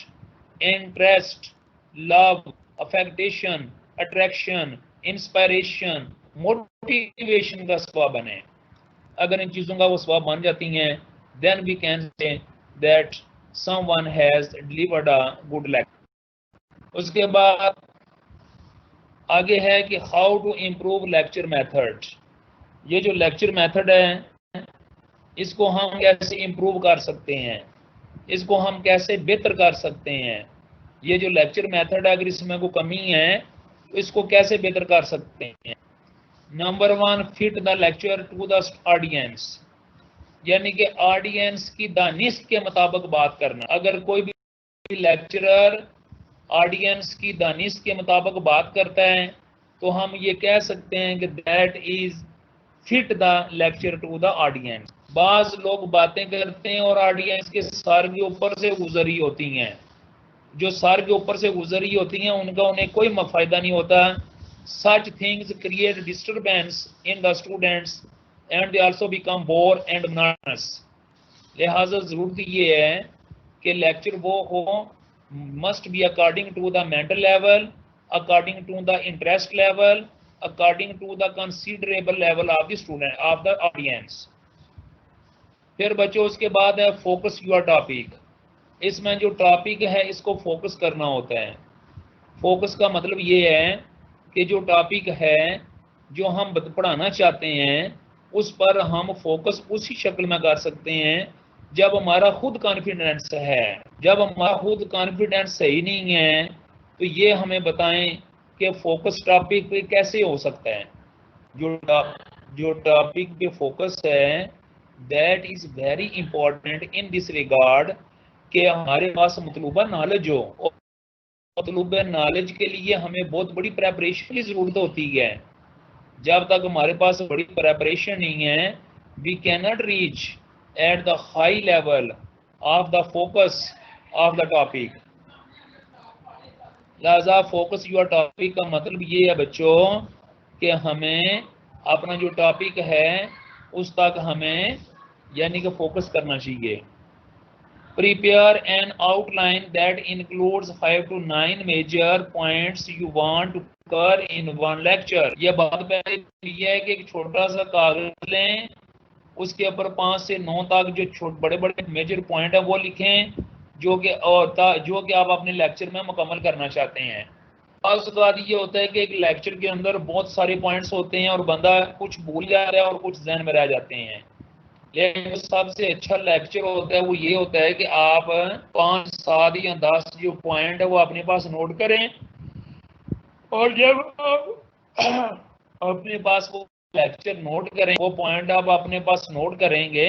interest, love, affectation, attraction, inspiration, motivation का सबब बने। अगर इन चीज़ों का वो सबब बन जाती हैं then we can say that someone has delivered a good lecture। उसके बाद आगे है कि how to improve lecture method. ये जो लेक्चर मेथड है इसको हम कैसे इम्प्रूव कर सकते हैं, इसको हम कैसे बेहतर कर सकते हैं। ये जो लेक्चर मेथड है अगर इसमें कोई कमी है तो इसको कैसे बेहतर कर सकते हैं। Number 1, fit the lecture to the audience, यानी कि ऑडियंस की दानिश के मुताबिक बात करना। अगर कोई भी लेक्चरर ऑडियंस की दानिश के मुताबिक बात करता है तो हम ये कह सकते हैं कि that is fit the lecture to the audience. बाज लोग बातें करते हैं और ऑडियंस के सर के ऊपर से गुजरी होती हैं, जो सर के ऊपर से गुजरी होती हैं उनका उन्हें कोई फायदा नहीं होता। Such things create disturbance in the students and they also become bore and monotonous. लिहाजा जरूरत ये है कि लेक्चर वो हो must be according to the mental level, according to the interest level, according to the considerable level of the student of the audience. फिर बच्चों उसके बाद है फोकस योर टॉपिक। इसमें जो टॉपिक है इसको फोकस करना होता है। फोकस का मतलब ये है कि जो टॉपिक है जो हम पढ़ाना चाहते हैं उस पर हम फोकस उसी शक्ल में कर सकते हैं जब हमारा खुद कॉन्फिडेंस है। जब हमारा खुद कॉन्फिडेंस सही नहीं है तो ये हमें बताएं कि फोकस टॉपिक पे कैसे हो सकता है। जो टॉपिक पे फोकस है that is very important in this regard कि हमारे पास मतलूबा नॉलेज हो। और मतलूबा नॉलेज के लिए हमें बहुत बड़ी प्रेपरेशन की ज़रूरत होती है। जब तक हमारे पास बड़ी प्रेपरेशन नहीं है we can not reach at the high level of the focus of the topic. लिहाजा फोकस योर टॉपिक का मतलब ये है बच्चों कि हमें अपना जो टॉपिक है उस तक हमें यानी कि फोकस करना चाहिए। Prepare an outline that includes 5 to 9 major points you want to cover in one lecture। ये बात पहले ये है कि एक छोटा सा कागज लें, उसके ऊपर 5 से 9 तक जो बड़े बड़े मेजर पॉइंट है वो लिखें जो कि आप अपने लेक्चर में मुकम्मल करना चाहते हैं। आज बात ये होता है कि एक लेक्चर के अंदर बहुत सारे पॉइंट्स होते हैं और बंदा कुछ भूल जाता है और कुछ जहन में रह जाते हैं। लेकिन सबसे अच्छा लेक्चर होता है वो ये होता है कि आप 5, 7 या 10 जो पॉइंट है वो अपने पास नोट करें और जब आप अपने पास वो लेक्चर नोट करें, वो पॉइंट आप अपने पास नोट करेंगे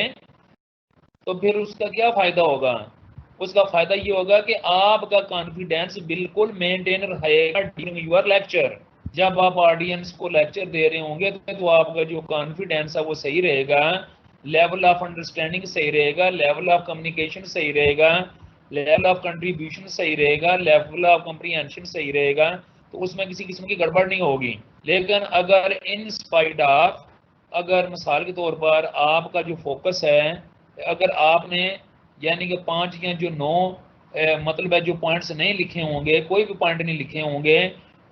तो फिर उसका क्या फायदा होगा। उसका फायदा ये होगा कि आपका कॉन्फिडेंस बिल्कुल मेंटेन रहेगा ड्यूरिंग योर लेक्चर। जब आप ऑडियंस को लेक्चर दे रहे होंगे तो आपका जो कॉन्फिडेंस है वो सही रहेगा, लेवल ऑफ अंडरस्टैंडिंग सही रहेगा, लेवल ऑफ कम्युनिकेशन सही रहेगा, लेवल ऑफ कंट्रीब्यूशन सही रहेगा, लेवल ऑफ कम्प्रीहेंशन सही रहेगा, तो उसमें किसी किस्म की गड़बड़ नहीं होगी। लेकिन अगर इन स्पाइट ऑफ, अगर मिसाल के तौर पर आपका जो फोकस है, अगर आपने यानी कि 5 या जो 9 मतलब है जो पॉइंट्स नहीं लिखे होंगे, कोई भी पॉइंट नहीं लिखे होंगे,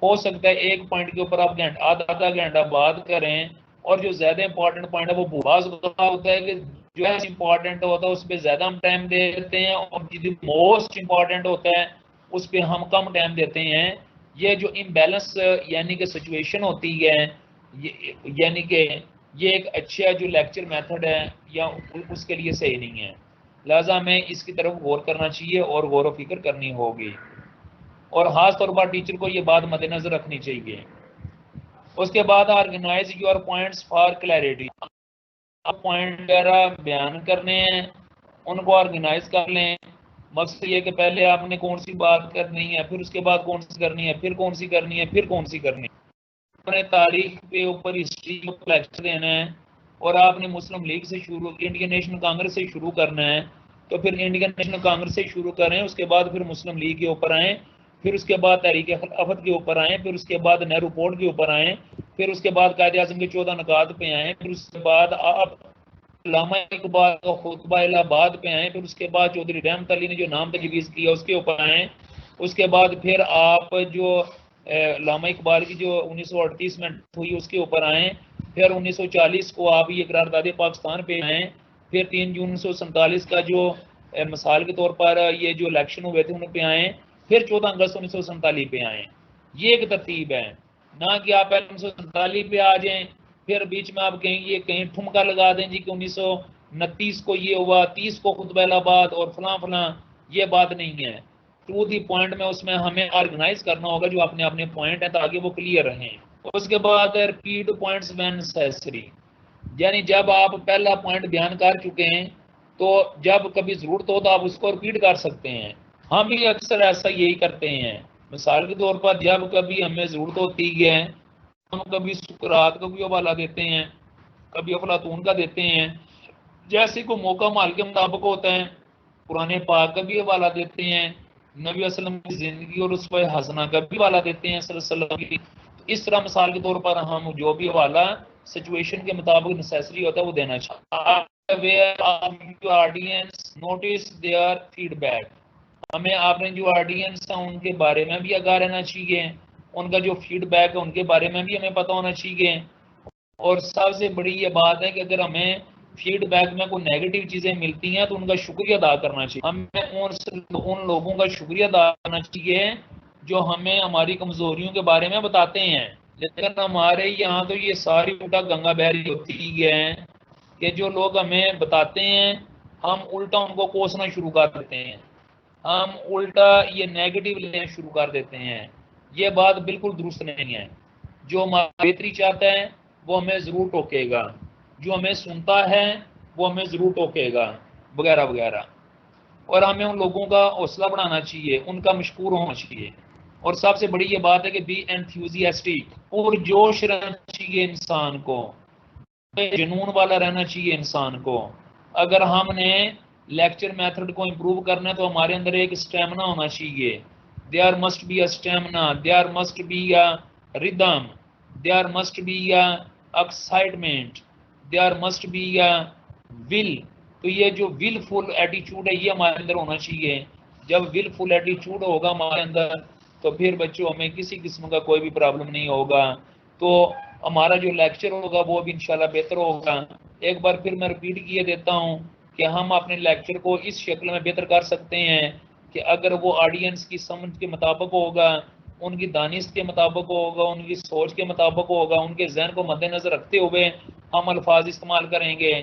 हो सकता है एक पॉइंट के ऊपर आप आधा घंटा बात करें और जो ज्यादा इंपॉर्टेंट पॉइंट है वो होता है कि जो है इंपॉर्टेंट होता है उस पर ज्यादा हम टाइम देते हैं और जो मोस्ट इंपॉर्टेंट होता है उस पर हम कम टाइम देते हैं। ये जो इम्बैलेंस यानी कि सिचुएशन होती है, यानी कि ये एक अच्छा जो लेक्चर मेथड है या उसके लिए सही नहीं है। लिहाजा हमें इसकी तरफ गौर करना चाहिए और गौर व फिक्र करनी होगी और खास तौर पर टीचर को ये बात मद्देनजर रखनी चाहिए। उसके बाद organise your points for clarity. आप पॉइंट वगैरह बयान करने हैं उनको ऑर्गेनाइज कर लें। मकसद ये कि पहले आपने कौन सी बात करनी है, फिर उसके बाद कौन सी करनी है, फिर कौन सी करनी है, फिर कौन सी करनी है। आपने तारीख के ऊपर हिस्ट्री का लेक्चर देना है और आपने मुस्लिम लीग से शुरू, इंडियन नेशनल कांग्रेस से शुरू करना है तो फिर इंडियन नेशनल कांग्रेस से शुरू करें, उसके बाद फिर मुस्लिम लीग के ऊपर आएँ, फिर उसके बाद तहरीक खिलाफत के ऊपर आएँ, फिर उसके बाद नेहरू पोर्ट के ऊपर आएँ, फिर उसके बाद कायदे आज़म के 14 नकात पे आएँ, फिर उसके बाद आप अल्लामा इकबाल का खुतबा इलाहाबाद पे आए, फिर उसके बाद चौधरी रहमत अली ने जो नाम तजवीज़ किया उसके ऊपर आए, उसके बाद फिर आप जो अल्लामा इकबाल की जो 1938 में हुई उसके ऊपर आए, फिर 1940 को आप ये करारदाद पाकिस्तान पे आए, फिर 3 जून 1947 का जो मिसाल के तौर पर ये जो इलेक्शन हुए थे उन पे आए, फिर 14 अगस्त 1947 पे आए। ये एक तरतीब है, ना कि आप पहले 1947 पे आ जाएं, फिर बीच में आप कहेंगे कहीं ठुमका लगा दें जी कि 1929 को ये हुआ, 30 को खुतबाबाद और फलां फलां। ये बात नहीं है। टू दी पॉइंट में उसमें हमें ऑर्गेनाइज करना होगा जो अपने अपने पॉइंट है ताकि वो क्लियर रहें। उसके बाद रिपीट पॉइंट्स व्हेन नेसेसरी, यानी जब आप पहला पॉइंट बयान कर चुके हैं तो जब कभी जरूरत हो तो आप उसको रिपीट कर सकते हैं। हम भी अक्सर ऐसा यही करते हैं। मिसाल के तौर पर जब कभी हमें जरूरत होती है, हम कभी सुकरात का भी हवाला देते हैं, कभी अफलातून का देते हैं, जैसे को मौका माल के मुताबिक होता है। पुराने पाक का भी हवाला देते हैं, नबी वसल्लम की जिंदगी और उसपे हसना का भी हवाला देते हैं सल्लल्लाहु अलैहि वसल्लम की। तो इस तरह मिसाल के तौर पर हम जो भी हवाला सिचुएशन के मुताबिक नेसेसरी होता है वो देना चाहिए। ऑडियंस नोटिस देयर फीडबैक, हमें आपने जो ऑडियंस है उनके बारे में भी आगाह रहना चाहिए, उनका जो फीडबैक है उनके बारे में भी हमें पता होना चाहिए। और सबसे बड़ी ये बात है कि अगर हमें फीडबैक में कोई नेगेटिव चीजें मिलती हैं तो उनका शुक्रिया अदा करना चाहिए। हमें उन लोगों का शुक्रिया अदा करना चाहिए जो हमें हमारी कमजोरियों के बारे में बताते हैं। लेकिन हमारे यहाँ तो ये सारी उल्टा गंगा बहरी होती है कि जो लोग हमें बताते हैं हम उल्टा उनको कोसना शुरू कर देते हैं, हम उल्टा ये नेगेटिव लेना शुरू कर देते हैं। ये बात बिल्कुल दुरुस्त नहीं है। जो हमारी बेहतरी चाहता है वो हमें जरूर टोकेगा, जो हमें सुनता है वो हमें जरूर टोकेगा, वगैरह वगैरह। और हमें उन लोगों का हौसला बढ़ाना चाहिए, उनका मशकूर होना चाहिए। और सबसे बड़ी ये बात है कि बी एंथुसियास्टिक, पुरजोश रहना चाहिए इंसान को, जुनून वाला रहना चाहिए इंसान को। अगर हमने लेक्चर मेथड को इम्प्रूव करना है तो हमारे अंदर एक स्टेमिना होना चाहिए। There must be a stamina, there must be a rhythm, there must be a excitement, there must be a will. तो ये जो विलफुल एटीट्यूड है ये हमारे अंदर होना चाहिए। जब विलफुल एटीट्यूड होगा हमारे अंदर तो फिर बच्चों हमें किसी किस्म का कोई भी प्रॉब्लम नहीं होगा। तो हमारा जो लेक्चर होगा वो भी इंशाल्लाह बेहतर होगा। एक बार फिर मैं रिपीट किए देता हूँ कि हम अपने लेक्चर को इस शक्ल में बेहतर कर सकते हैं कि अगर वो ऑडियंस की समझ के मुताबिक होगा, उनकी दानिश के मुताबिक होगा, उनकी सोच के मुताबिक होगा, उनके जहन को मद्देनजर रखते हुए हम अल्फाज इस्तेमाल करेंगे।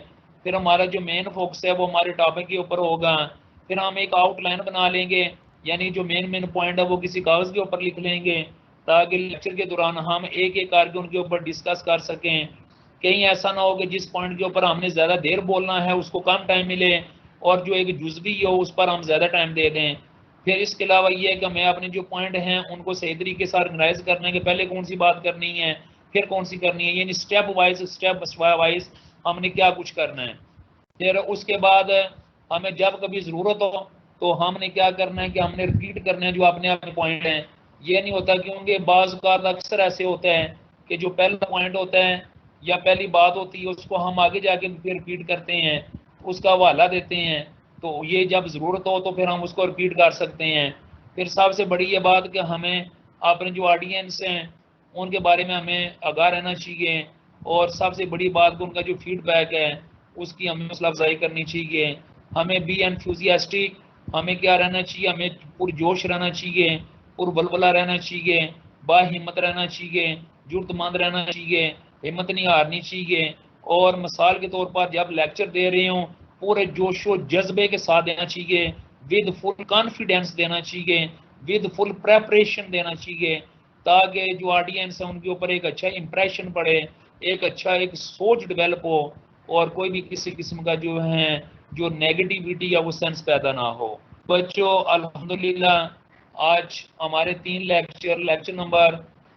फिर हमारा जो मेन फोकस है वो हमारे टॉपिक के ऊपर होगा। फिर हम एक आउटलाइन बना लेंगे, यानी जो मेन मेन पॉइंट है वो किसी कागज के ऊपर लिख लेंगे ताकि लेक्चर के दौरान हम एक एक करके उनके ऊपर डिस्कस कर सकें। कहीं ऐसा ना हो कि जिस पॉइंट के ऊपर हमने ज़्यादा देर बोलना है उसको कम टाइम मिले और जो एक जुजवी हो उस पर हम ज़्यादा टाइम दे दें। फिर इसके अलावा ये है कि हमें अपने जो पॉइंट हैं उनको सही तरीके से ऑर्गेनाइज करना है कि पहले कौन सी बात करनी है फिर कौन सी करनी है, यानी स्टेप वाइज हमने क्या कुछ करना है। फिर उसके बाद हमें जब कभी ज़रूरत हो तो हमने क्या करना है कि हमने रिपीट करना है जो अपने अपने पॉइंट हैं। ये नहीं होता क्योंकि बाज़ औक़ात अक्सर ऐसे होता है कि जो पहला पॉइंट होता है या पहली बात होती है उसको हम आगे जाके फिर रिपीट करते हैं, उसका हवाला देते हैं। तो ये जब ज़रूरत हो तो फिर हम उसको रिपीट कर सकते हैं। फिर सबसे बड़ी ये बात कि हमें अपने जो ऑडियंस हैं उनके बारे में हमें आगाह रहना चाहिए और सबसे बड़ी बात उनका जो फीडबैक है उसकी हमें हौसला अफजाई करनी चाहिए। हमें बी एंथुसियास्टिक, हमें क्या रहना चाहिए, हमें पुरजोश रहना चाहिए, पुरबलबला रहना चाहिए, बाहिम्मत रहना चाहिए, जुर्तमंद रहना चाहिए, हिम्मत नहीं हारनी चाहिए। और मिसाल के तौर पर जब लेक्चर दे रहे हों पूरे जोशो जज्बे के साथ देना चाहिए, विद फुल कॉन्फिडेंस देना चाहिए, विद फुल प्रेपरेशन देना चाहिए ताकि जो ऑडियंस है उनके ऊपर एक अच्छा इंप्रेशन पड़े, एक अच्छा एक सोच डेवलप हो और कोई भी किसी किस्म का जो है जो नेगेटिविटी या वो सेंस पैदा ना हो। बच्चों अल्हम्दुलिल्लाह आज हमारे 3 लेक्चर नंबर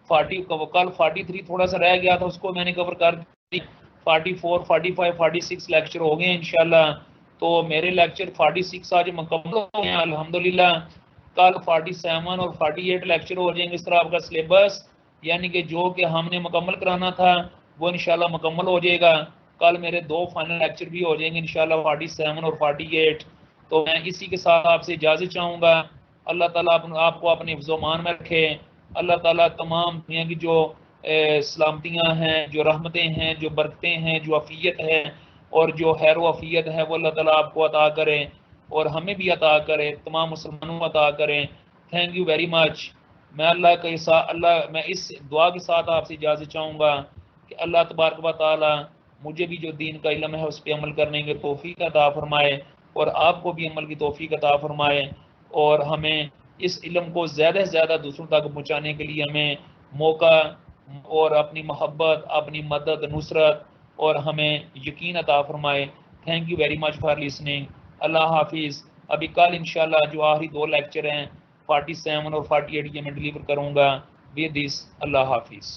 40 कल 43 थोड़ा सा रह गया था उसको मैंने कवर कर दी। 44 45 46 लेक्चर हो गए हैं इंशाल्लाह। तो मेरे लेक्चर 46 आज मुकम्मल हो गए हैं अल्हम्दुलिल्लाह। कल 47 और 48 लेक्चर हो जाएंगे। इस तरह आपका सिलेबस यानी कि जो कि हमने मुकम्मल कराना था वो इंशाल्लाह मुकम्मल हो जाएगा। कल मेरे 2 फाइनल लेक्चर भी हो जाएंगे इंशाल्लाह 47 और 48। तो मैं इसी के साथ आपसे इजाज़त चाहूँगा। अल्लाह ताला आपको अपने हिफ्ज़-ओ-मान में रखे। अल्लाह ताला तमाम दुनिया की जो सलामतियाँ हैं, जो रहमतें हैं, जो बरकतें हैं, जो अफ़ियत है और जो खैर व अफ़ियत है वो अल्लाह ताला आपको अता करे। और हमें भी अता करे, तमाम मुसलमानों को अता करें। Thank you very much. मैं मैं इस दुआ के साथ आपसे इजाज़त चाहूँगा कि अल्लाह तबारक व तआला मुझे भी जो दीन का इल्म है उस पर अमल करने की तौफीक अता फरमाए और आपको भी अमल की तौफीक अता फरमाए, और हमें इस इल्म को ज़्यादा से ज़्यादा दूसरों तक पहुँचाने के लिए हमें मौका और अपनी मोहब्बत, अपनी मदद, नुसरत और हमें यकीन अता फरमाए। Thank you very much for listening. अल्लाह हाफिज़। अभी कल इंशाल्लाह जो आखिरी 2 लेक्चर हैं 47 और 48 ये मैं डिलीवर करूँगा। विद दिस अल्लाह हाफिज़।